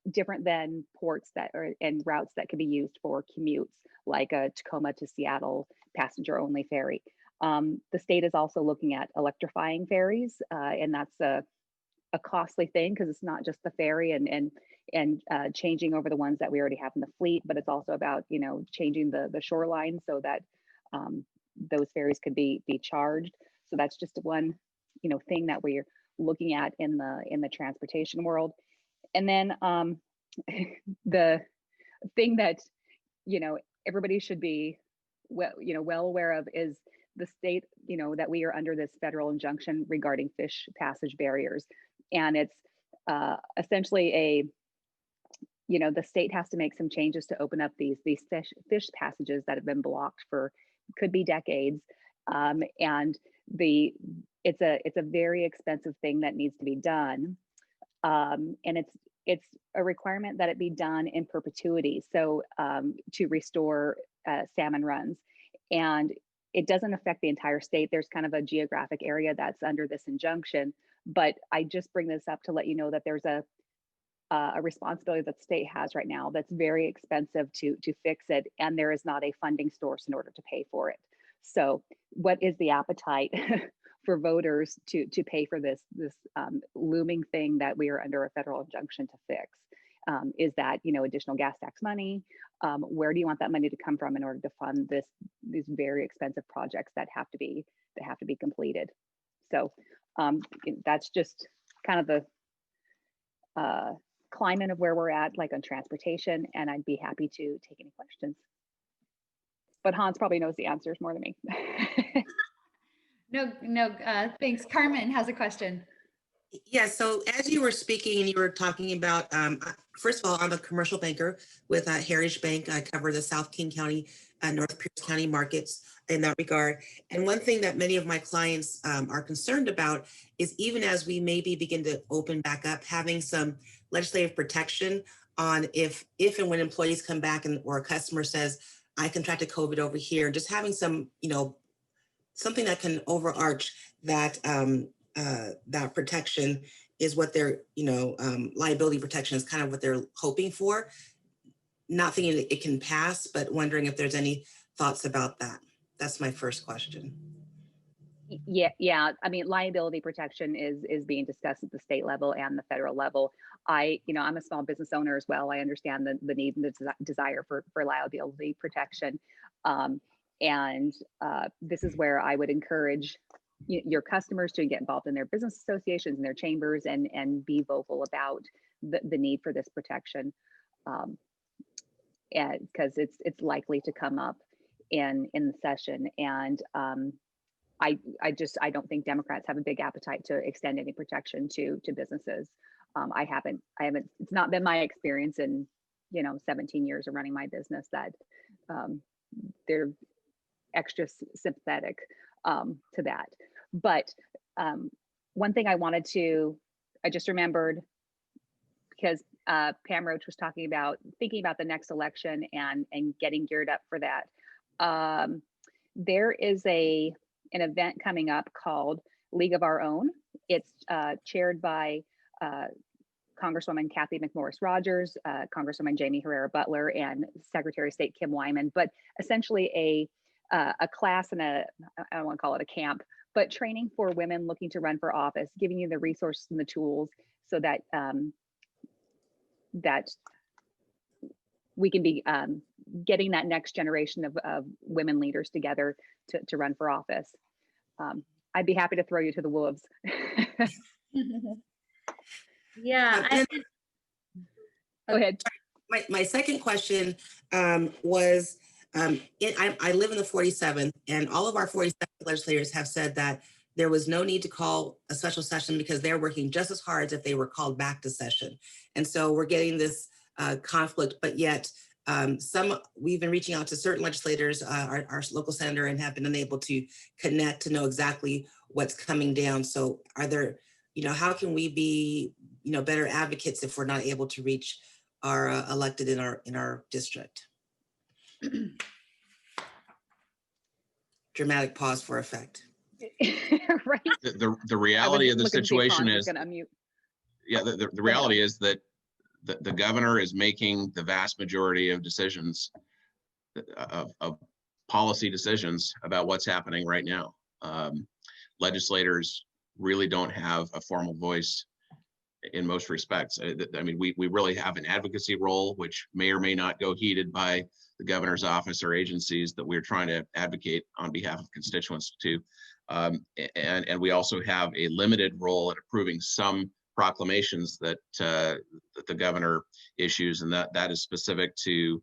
[SPEAKER 6] different than ports that are and routes that could be used for commutes, like a Tacoma to Seattle passenger only ferry. The state is also looking at electrifying ferries, and that's a costly thing because it's not just the ferry and changing over the ones that we already have in the fleet, but it's also about changing the shoreline so that those ferries could be charged. So that's just one thing that we're looking at in the transportation world. And then the thing that everybody should be well aware of is the state that we are under this federal injunction regarding fish passage barriers, and it's essentially the state has to make some changes to open up these fish passages that have been blocked for could be decades, and it's a very expensive thing that needs to be done. And it's a requirement that it be done in perpetuity. So to restore salmon runs, and it doesn't affect the entire state. There's kind of a geographic area that's under this injunction, but I just bring this up to let you know that there's a responsibility that the state has right now that's very expensive to fix it, and there is not a funding source in order to pay for it. So what is the appetite for voters to pay for this looming thing that we are under a federal injunction to fix? Is that additional gas tax money? Where do you want that money to come from in order to fund these very expensive projects that have to be completed? So that's just kind of the climate of where we're at, like on transportation, and I'd be happy to take any questions. But Hans probably knows the answers more than me.
[SPEAKER 1] No, thanks. Carmen has a question.
[SPEAKER 7] Yeah, so as you were speaking and you were talking about, first of all, I'm a commercial banker with Heritage Bank. I cover the South King County, North Pierce County markets in that regard. And one thing that many of my clients are concerned about is even as we maybe begin to open back up, having some legislative protection on if and when employees come back or a customer says, I contracted COVID over here, just having some, something that can overarch that that protection is what they're, liability protection is kind of what they're hoping for. Not thinking it can pass, but wondering if there's any thoughts about that. That's my first question.
[SPEAKER 6] Yeah. I mean, liability protection is being discussed at the state level and the federal level. I'm a small business owner as well. I understand the need and the desire for liability protection. This is where I would encourage your customers to get involved in their business associations and their chambers and be vocal about the need for this protection. And because it's likely to come up in the session. And I don't think Democrats have a big appetite to extend any protection to businesses. I haven't, it's not been my experience in, 17 years of running my business that they're extra sympathetic to that. But one thing I just remembered, because Pam Roach was thinking about the next election and getting geared up for that. There is an event coming up called League of Our Own. It's chaired by Congresswoman Kathy McMorris Rogers, Congresswoman Jamie Herrera Butler, and Secretary of State Kim Wyman. But essentially a class and I don't want to call it a camp, but training for women looking to run for office, giving you the resources and the tools so that that we can be getting that next generation of women leaders together to run for office. I'd be happy to throw you to the wolves.
[SPEAKER 1] Yeah.
[SPEAKER 6] Go ahead.
[SPEAKER 7] My second question was, I live in the 47th, and all of our 47 legislators have said that there was no need to call a special session because they're working just as hard as if they were called back to session. And so we're getting this conflict, but yet we've been reaching out to certain legislators, our local senator, and have been unable to connect to know exactly what's coming down. So are there, how can we be, better advocates if we're not able to reach our elected in our district? Dramatic pause for effect.
[SPEAKER 6] Right.
[SPEAKER 5] The reality of the situation is, the reality is that the governor is making the vast majority of decisions, of policy decisions about what's happening right now. Legislators really don't have a formal voice in most respects. I mean, we really have an advocacy role, which may or may not go heeded by the governor's office or agencies that we're trying to advocate on behalf of constituents to. And we also have a limited role in approving some proclamations that the governor issues, and that is specific to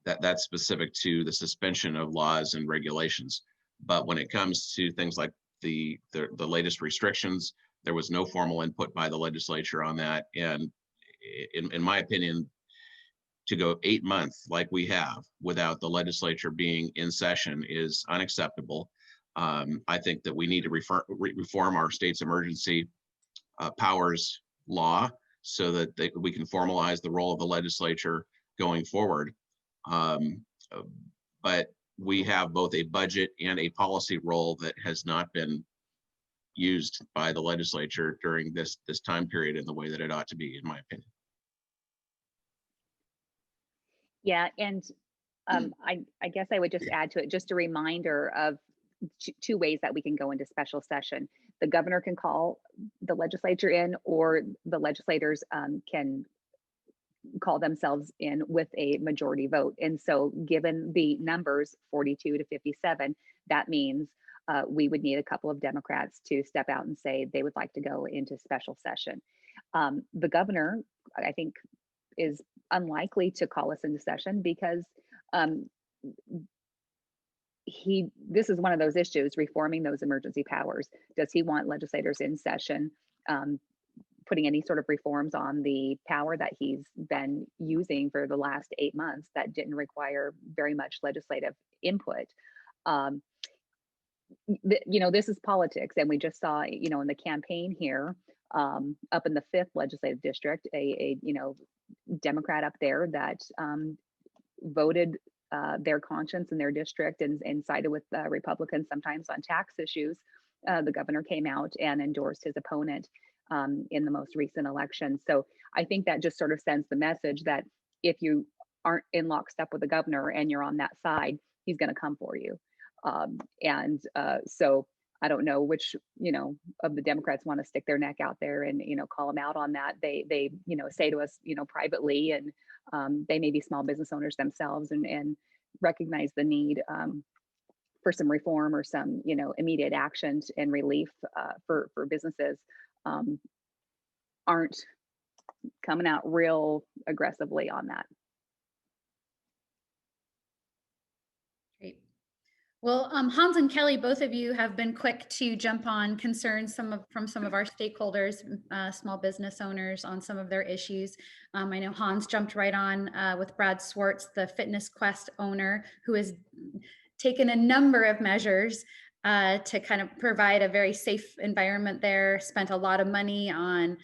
[SPEAKER 5] that's specific to the suspension of laws and regulations. But when it comes to things like the latest restrictions, there was no formal input by the legislature on that. And in my opinion, to go 8 months like we have without the legislature being in session is unacceptable. I think that we need to reform our state's emergency powers law so that we can formalize the role of the legislature going forward. But we have both a budget and a policy role that has not been used by the legislature during this time period in the way that it ought to be, in my opinion.
[SPEAKER 6] Yeah, and I guess I would just add to it just a reminder of two ways that we can go into special session. The governor can call the legislature in, or the legislators can call themselves in with a majority vote. And so given the numbers 42 to 57, that means we would need a couple of Democrats to step out and say they would like to go into special session. The governor, I think, is unlikely to call us into session because this is one of those issues, reforming those emergency powers. Does he want legislators in session putting any sort of reforms on the power that he's been using for the last 8 months that didn't require very much legislative input? This is politics, and we just saw, in the campaign here, up in the 5th legislative district, a Democrat up there that voted their conscience in their district and sided with Republicans sometimes on tax issues. The governor came out and endorsed his opponent in the most recent election. So I think that just sort of sends the message that if you aren't in lockstep with the governor and you're on that side, he's going to come for you. So I don't know which, of the Democrats want to stick their neck out there and, call them out on that. They say to us, privately, and they may be small business owners themselves and recognize the need for some reform or some, immediate actions and relief for businesses, aren't coming out real aggressively on that.
[SPEAKER 1] Great. Well, Hans and Kelly, both of you have been quick to jump on concerns from some of our stakeholders, small business owners, on some of their issues. I know Hans jumped right on with Brad Swartz, the Fitness Quest owner, who has taken a number of measures to kind of provide a very safe environment there. Spent a lot of money on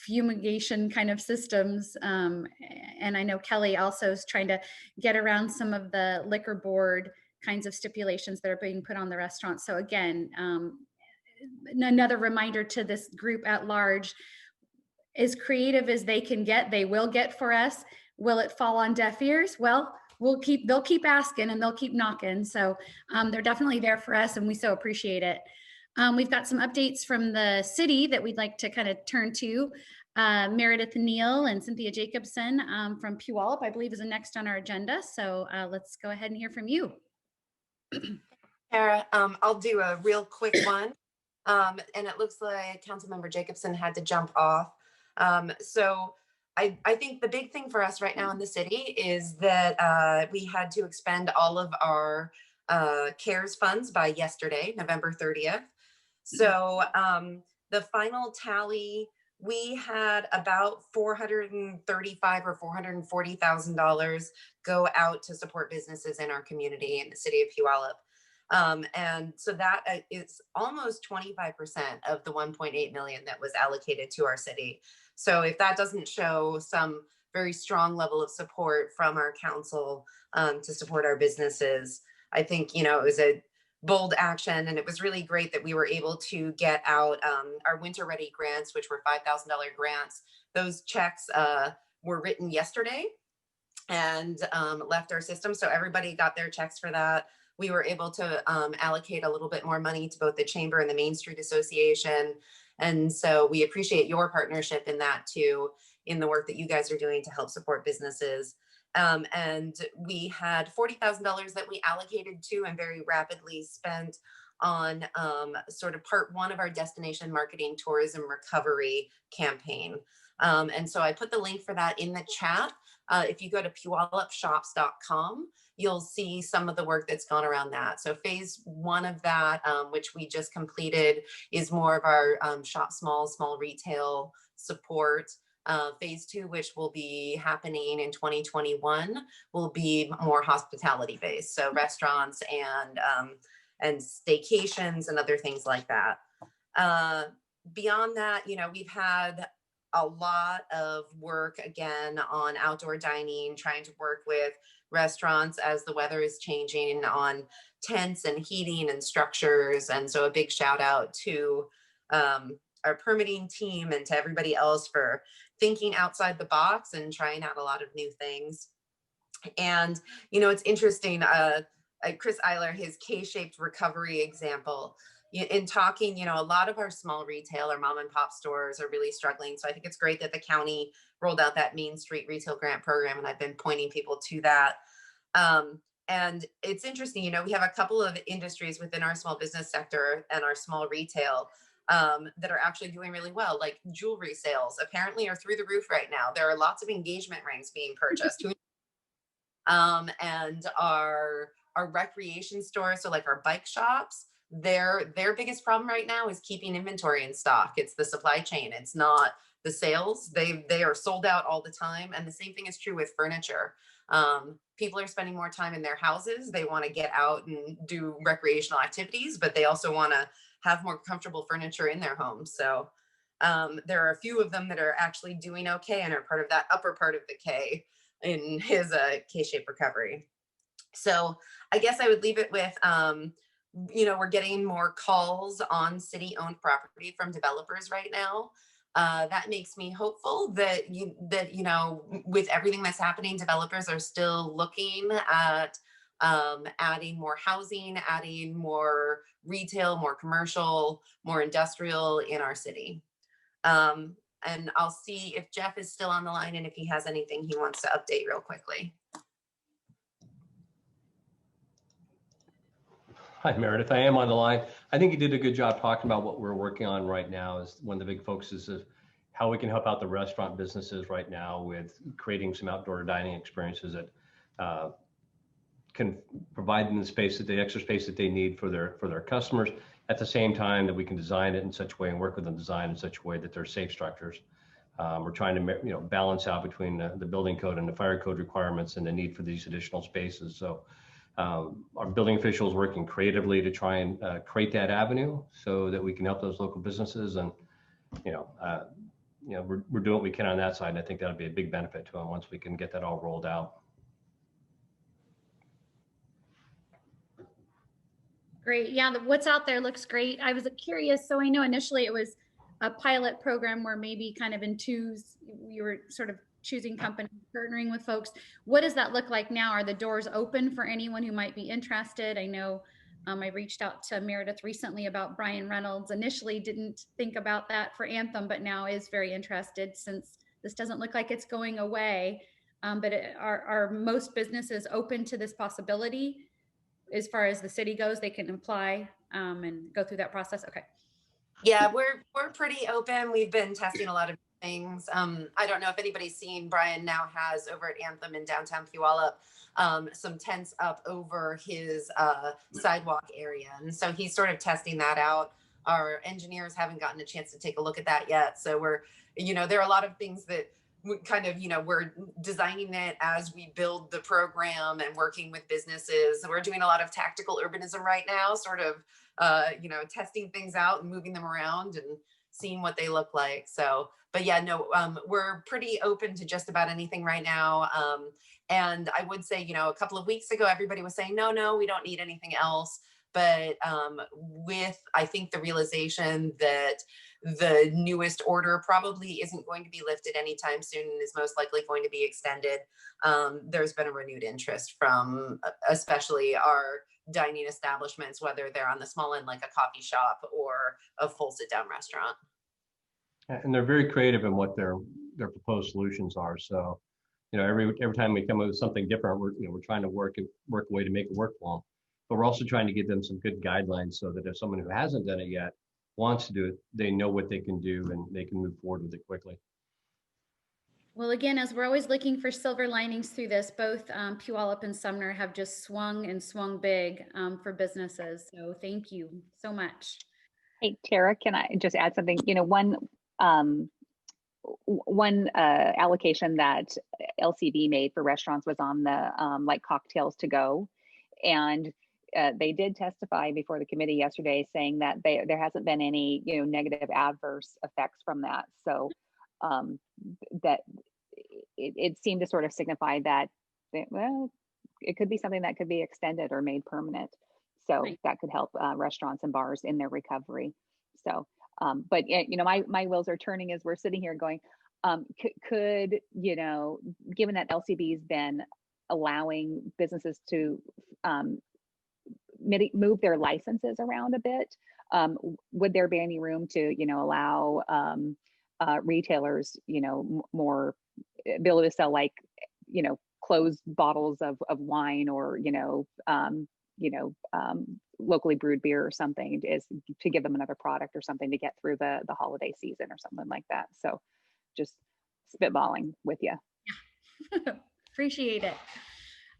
[SPEAKER 1] fumigation kind of systems. And I know Kelly also is trying to get around some of the liquor board kinds of stipulations that are being put on the restaurants. So again, another reminder to this group at large, as creative as they can get, they will get for us. Will it fall on deaf ears? Well, they'll keep asking and they'll keep knocking. So they're definitely there for us and we so appreciate it. We've got some updates from the city that we'd like to kind of turn to. Meredith Neal and Cynthia Jacobson from Puyallup, I believe, is the next on our agenda. So let's go ahead and hear from you.
[SPEAKER 8] Tara, I'll do a real quick one. And it looks like Councilmember Jacobson had to jump off. So I think the big thing for us right now in the city is that we had to expend all of our CARES funds by yesterday, November 30th. So the final tally, we had about $435,000 or $440,000 go out to support businesses in our community in the city of Puyallup. And so that is almost 25% of the 1.8 million that was allocated to our city. So if that doesn't show some very strong level of support from our council to support our businesses, I think, you know, it was a bold action, and it was really great that we were able to get out our winter ready grants, which were $5,000 grants. Those checks were written yesterday and left our system. So everybody got their checks for that. We were able to allocate a little bit more money to both the Chamber and the Main Street Association. And so we appreciate your partnership in that too, in the work that you guys are doing to help support businesses. And we had $40,000 that we allocated to and very rapidly spent on sort of part one of our destination marketing tourism recovery campaign. And so I put the link for that in the chat. If you go to puyallupshops.com, you'll see some of the work that's gone around that. So phase one of that, which we just completed, is more of our shop small retail support. Phase two, which will be happening in 2021, will be more hospitality based. So restaurants and staycations and other things like that. Beyond that, you know, we've had a lot of work again on outdoor dining, trying to work with restaurants as the weather is changing on tents and heating and structures. And so a big shout out to our permitting team and to everybody else for thinking outside the box and trying out a lot of new things. And, you know, it's interesting, Chris Eyler, his K-shaped recovery example, in talking, you know, a lot of our small retail or mom and pop stores are really struggling. So I think it's great that the county rolled out that Main Street Retail Grant Program, and I've been pointing people to that. And it's interesting, you know, we have a couple of industries within our small business sector and our small retail that are actually doing really well, like jewelry sales apparently are through the roof right now. There are lots of engagement rings being purchased. And our recreation stores, so like our bike shops, their biggest problem right now is keeping inventory in stock. It's the supply chain. It's not the sales. They are sold out all the time. And the same thing is true with furniture. People are spending more time in their houses. They want to get out and do recreational activities, but they also want to have more comfortable furniture in their homes. So there are a few of them that are actually doing okay and are part of that upper part of the K in his K-shaped recovery. So I guess I would leave it with, you know, we're getting more calls on city-owned property from developers right now. That makes me hopeful that you know, with everything that's happening, developers are still looking at adding more housing, adding more retail, more commercial, more industrial in our city. And I'll see if Jeff is still on the line and if he has anything he wants to update real quickly.
[SPEAKER 9] Hi, Meredith. I am on the line. I think you did a good job talking about what we're working on right now. Is one of the big focuses of how we can help out the restaurant businesses right now with creating some outdoor dining experiences that can provide them the extra space that they need for their customers. At the same time, that we can design it in such a way and work with them design in such a way that they're safe structures. We're trying to balance out between the building code and the fire code requirements and the need for these additional spaces. So Our building officials working creatively to try and create that avenue so that we can help those local businesses. And, we're doing what we can on that side. And I think that'll be a big benefit to them once we can get that all rolled out.
[SPEAKER 1] Great. Yeah, what's out there looks great. I was curious. So I know initially it was a pilot program where maybe kind of in twos, you were sort of choosing companies, partnering with folks. What does that look like now? Are the doors open for anyone who might be interested? I know I reached out to Meredith recently about Brian Reynolds. Initially didn't think about that for Anthem, but now is very interested since this doesn't look like it's going away. But are most businesses open to this possibility? As far as the city goes, they can apply and go through that process. Okay.
[SPEAKER 8] Yeah, we're pretty open. We've been testing a lot of things. I don't know if anybody's seen, Brian now has over at Anthem in downtown Puyallup, some tents up over his sidewalk area. And so he's sort of testing that out. Our engineers haven't gotten a chance to take a look at that yet. So there are a lot of things that we kind of, we're designing it as we build the program and working with businesses. We're doing a lot of tactical urbanism right now, sort of, testing things out and moving them around and seeing what they look like. So, but yeah, no, we're pretty open to just about anything right now. And I would say, a couple of weeks ago, everybody was saying, no, we don't need anything else. But with, I think, the realization that the newest order probably isn't going to be lifted anytime soon and is most likely going to be extended, there's been a renewed interest from especially our dining establishments, whether they're on the small end like a coffee shop or a full sit-down restaurant.
[SPEAKER 9] And they're very creative in what their proposed solutions are. So, every time we come up with something different, we're trying to work a way to make it work for them. But we're also trying to give them some good guidelines so that if someone who hasn't done it yet wants to do it, they know what they can do and they can move forward with it quickly.
[SPEAKER 1] Well, again, as we're always looking for silver linings through this, both Puyallup and Sumner have just swung big for businesses. So thank you so much.
[SPEAKER 6] Hey, Tara, can I just add something? One allocation that LCB made for restaurants was on the like cocktails to go. And they did testify before the committee yesterday saying that there hasn't been any negative adverse effects from that. So that it seemed to sort of signify that, well, it could be something that could be extended or made permanent. So right. That could help restaurants and bars in their recovery. So, but my wheels are turning as we're sitting here going, could given that LCB's been allowing businesses to move their licenses around a bit, would there be any room to allow retailers more ability to sell like closed bottles of wine or locally brewed beer or something, is to give them another product or something to get through the holiday season or something like that. So just spitballing with you.
[SPEAKER 1] Appreciate it.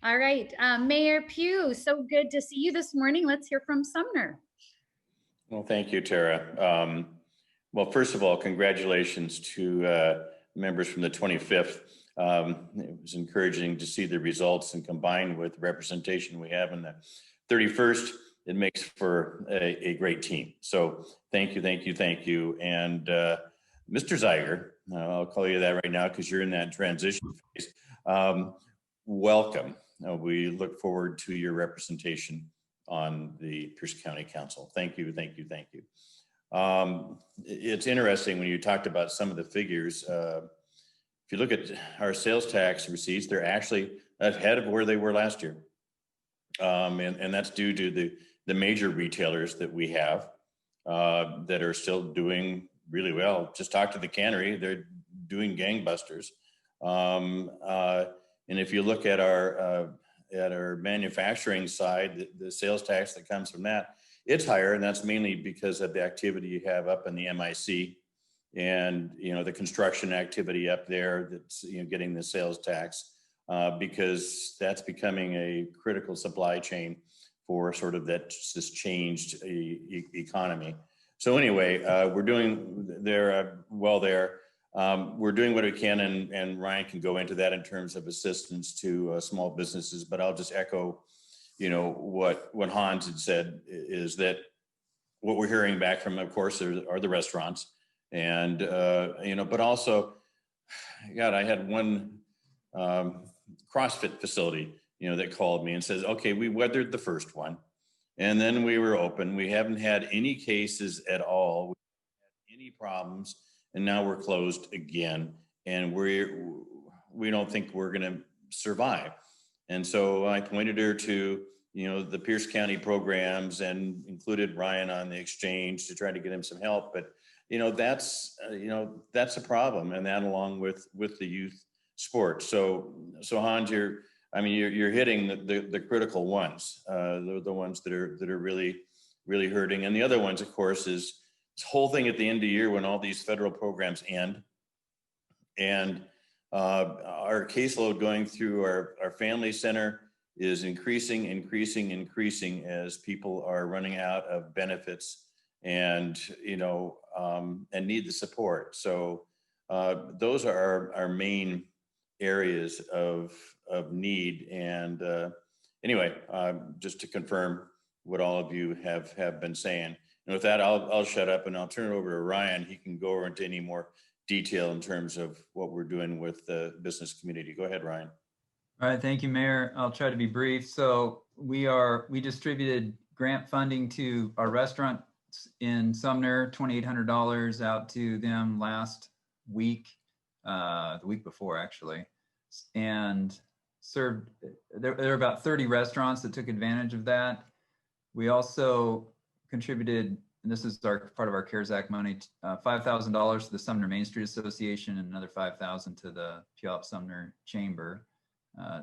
[SPEAKER 1] All right, Mayor Pugh, so good to see you this morning. Let's hear from Sumner.
[SPEAKER 10] Well, thank you, Tara. Well, first of all, congratulations to members from the 25th. It was encouraging to see the results, and combined with the representation we have in the 31st, it makes for a great team. So thank you. And Mr. Zeiger, I'll call you that right now because you're in that transition phase. Welcome. We look forward to your representation on the Pierce County Council. Thank you. It's interesting when you talked about some of the figures. If you look at our sales tax receipts, they're actually ahead of where they were last year. And that's due to the major retailers that we have that are still doing really well. Just talk to the cannery, they're doing gangbusters. And if you look at our manufacturing side, the sales tax that comes from that, it's higher, and that's mainly because of the activity you have up in the MIC and the construction activity up there that's getting the sales tax because that's becoming a critical supply chain for sort of this changed economy. So anyway, we're doing well there. We're doing what we can, and Ryan can go into that in terms of assistance to small businesses, but I'll just echo, what Hans had said is that what we're hearing back from, of course, are the restaurants, and but also, God, I had one CrossFit facility, that called me and says, okay, we weathered the first one, and then we were open. We haven't had any cases at all, we haven't had any problems, and now we're closed again, and we don't think we're going to survive. And so I pointed her to the Pierce County programs and included Ryan on the exchange to try to get him some help. But that's a problem, and that along with the youth sports. So Hans, you're hitting the critical ones, the ones that are really hurting. And the other ones, of course, is this whole thing at the end of the year when all these federal programs end, and our caseload going through our family center is increasing as people are running out of benefits and and need the support. So those are our main areas of need. And anyway, just to confirm what all of you have been saying. And with that, I'll shut up and I'll turn it over to Ryan. He can go over into any more detail in terms of what we're doing with the business community. Go ahead, Ryan.
[SPEAKER 11] All right, thank you, Mayor. I'll try to be brief. So we distributed grant funding to our restaurants in Sumner, $2,800 out to them last week, the week before actually, and served. There are about 30 restaurants that took advantage of that. We also contributed, and this is part of our CARES Act money, $5,000 to the Sumner Main Street Association and another $5,000 to the Puyallup Sumner Chamber.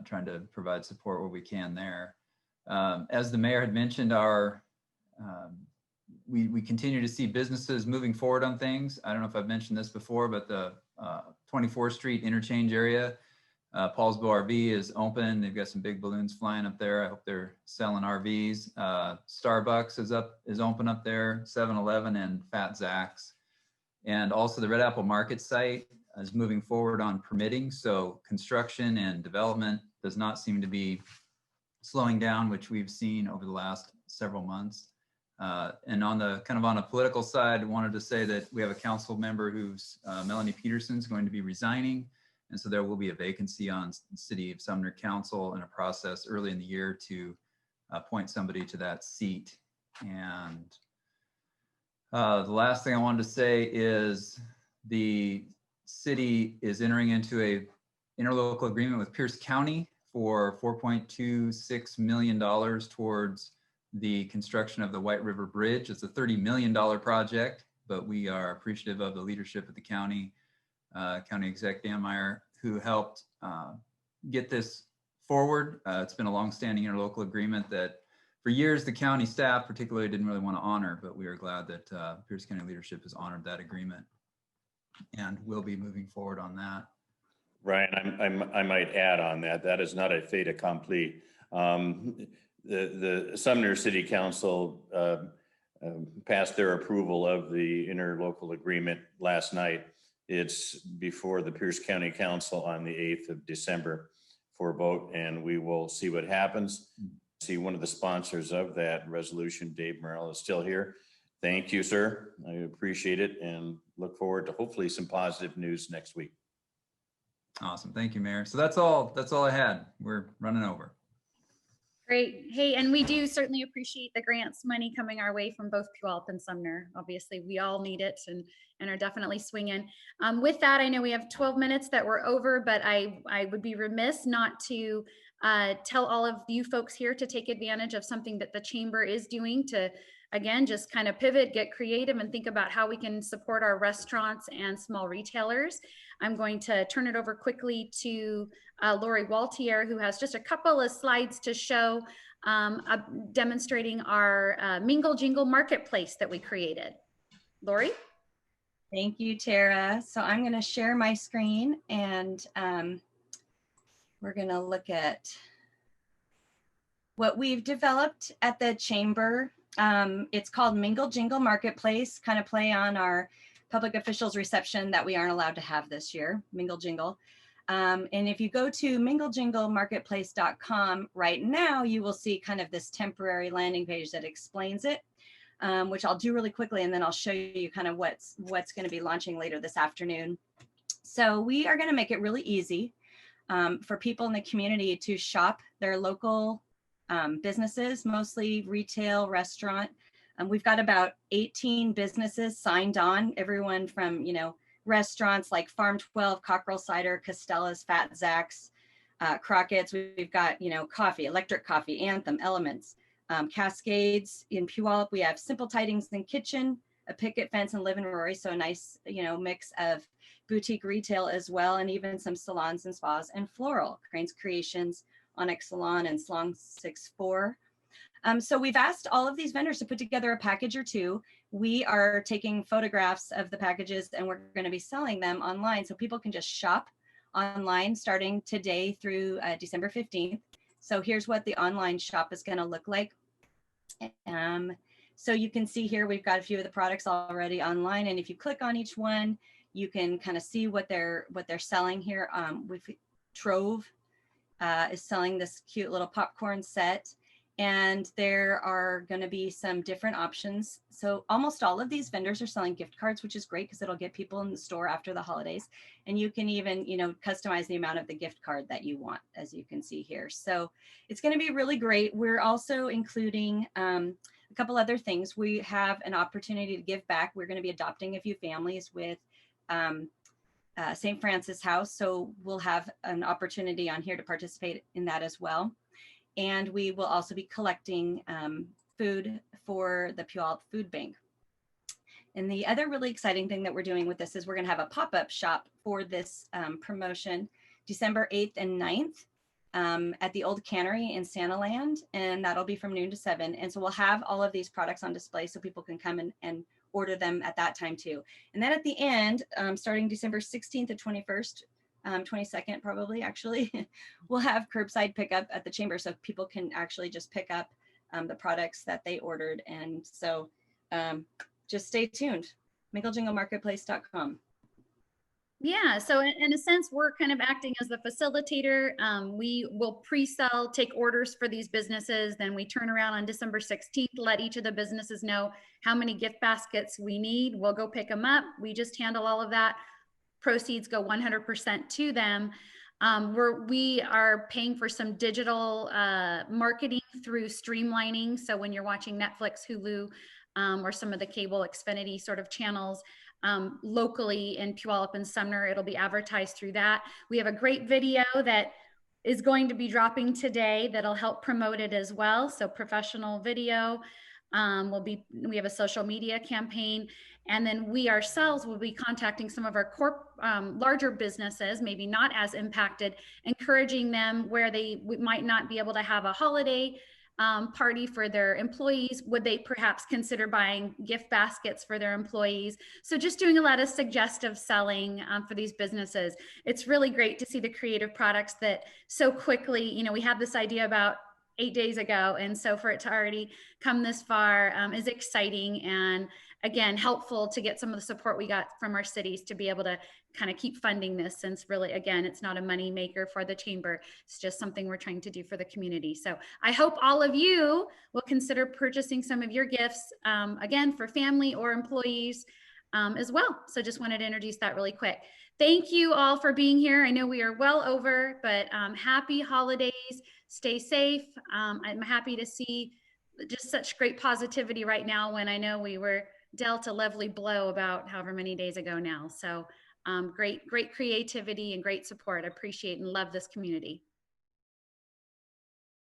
[SPEAKER 11] Trying to provide support where we can there. As the mayor had mentioned, we continue to see businesses moving forward on things. I don't know if I've mentioned this before, but the 24th Street interchange area, Paulsbo RV is open. They've got some big balloons flying up there. I hope they're selling RVs. Starbucks is open up there, 7-Eleven and Fat Zach's. And also the Red Apple Market site is moving forward on permitting. So construction and development does not seem to be slowing down, which we've seen over the last several months. And on a political side, I wanted to say that we have a council member who's Melanie Peterson's going to be resigning. And so there will be a vacancy on the City of Sumner Council in a process early in the year to appoint somebody to that seat. And the last thing I wanted to say is the city is entering into a interlocal agreement with Pierce County for $4.26 million towards the construction of the White River Bridge. It's a $30 million project, but we are appreciative of the leadership of the county, County Exec Dan Meyer, who helped get this forward. It's been a longstanding interlocal agreement that for years the county staff particularly didn't really want to honor, but we are glad that Pierce County leadership has honored that agreement and will be moving forward on that.
[SPEAKER 10] Ryan, I might add on that is not a fait accompli. The Sumner City Council passed their approval of the interlocal agreement last night. It's before the Pierce County Council on the 8th of December for a vote, and we will see what happens. See, one of the sponsors of that resolution, Dave Merrill, is still here. Thank you, sir. I appreciate it and look forward to hopefully some positive news next week.
[SPEAKER 11] Awesome. Thank you, Mayor. So that's all I had. We're running over.
[SPEAKER 1] Great. Hey, and we do certainly appreciate the grants money coming our way from both Puyallup and Sumner. Obviously, we all need it and are definitely swinging. With that, I know we have 12 minutes that we're over, but I would be remiss not to tell all of you folks here to take advantage of something that the chamber is doing to, again, just kind of pivot, get creative, and think about how we can support our restaurants and small retailers. I'm going to turn it over quickly to Lori Waltier, who has just a couple of slides to show demonstrating our Mingle Jingle Marketplace that we created. Lori?
[SPEAKER 12] Thank you, Tara. So I'm going to share my screen and we're going to look at what we've developed at the chamber. It's called Mingle Jingle Marketplace, kind of play on our public officials reception that we aren't allowed to have this year, Mingle Jingle. And if you go to minglejinglemarketplace.com right now, you will see kind of this temporary landing page that explains it, which I'll do really quickly, and then I'll show you kind of what's going to be launching later this afternoon. So we are going to make it really easy for people in the community to shop their local businesses, mostly retail, restaurant. We've got about 18 businesses signed on, everyone from, restaurants like Farm 12, Cockerel Cider, Costella's, Fat Zach's, Crockett's. We've got, coffee, Electric Coffee, Anthem, Elements, Cascades. In Puyallup, we have Simple Tidings and Kitchen, a Picket Fence, and Live and Rory. So a nice, mix of boutique retail as well, and even some salons and spas and floral. Crane's Creations, Onyx Salon, and Slong 64. So we've asked all of these vendors to put together a package or two. We are taking photographs of the packages and we're going to be selling them online so people can just shop online starting today through December 15th. So here's what the online shop is going to look like. So you can see here, we've got a few of the products already online. And if you click on each one, you can kind of see what they're selling here. Trove is selling this cute little popcorn set. And there are going to be some different options. So almost all of these vendors are selling gift cards, which is great because it'll get people in the store after the holidays. And you can even, customize the amount of the gift card that you want, as you can see here. So it's going to be really great. We're also including a couple other things. We have an opportunity to give back. We're going to be adopting a few families with St. Francis House. So we'll have an opportunity on here to participate in that as well. And we will also be collecting food for the Puyallup Food Bank. And the other really exciting thing that we're doing with this is we're going to have a pop-up shop for this promotion December 8th and 9th at the Old Cannery in Santaland. And that'll be from noon to 7. And so we'll have all of these products on display so people can come and order them at that time too. And then at the end, starting December 16th to 21st, 22nd probably actually, we'll have curbside pickup at the chamber so people can actually just pick up the products that they ordered. And so just stay tuned, minglejinglemarketplace.com.
[SPEAKER 1] Yeah, so in a sense, we're kind of acting as the facilitator. We will pre-sell, take orders for these businesses. Then we turn around on December 16th, let each of the businesses know how many gift baskets we need. We'll go pick them up. We just handle all of that. Proceeds go 100% to them. We are paying for some digital marketing through streamlining. So when you're watching Netflix, Hulu, or some of the cable Xfinity sort of channels, locally in Puyallup and Sumner, it'll be advertised through that. We have a great video that is going to be dropping today that'll help promote it as well. So professional video. We have a social media campaign, and then we ourselves will be contacting some of our larger businesses, maybe not as impacted, encouraging them where they might not be able to have a holiday party for their employees. Would they perhaps consider buying gift baskets for their employees? So just doing a lot of suggestive selling for these businesses. It's really great to see the creative products that so quickly, we had this idea about 8 days ago. And so for it to already come this far is exciting, and again, helpful to get some of the support we got from our cities to be able to kind of keep funding this, since really, again, it's not a money maker for the chamber. It's just something we're trying to do for the community. So I hope all of you will consider purchasing some of your gifts, again, for family or employees as well. So just wanted to introduce that really quick. Thank you all for being here. I know we are well over, but happy holidays. Stay safe. I'm happy to see just such great positivity right now when I know we were dealt a lovely blow about however many days ago now. So great creativity and great support. I appreciate and love this community.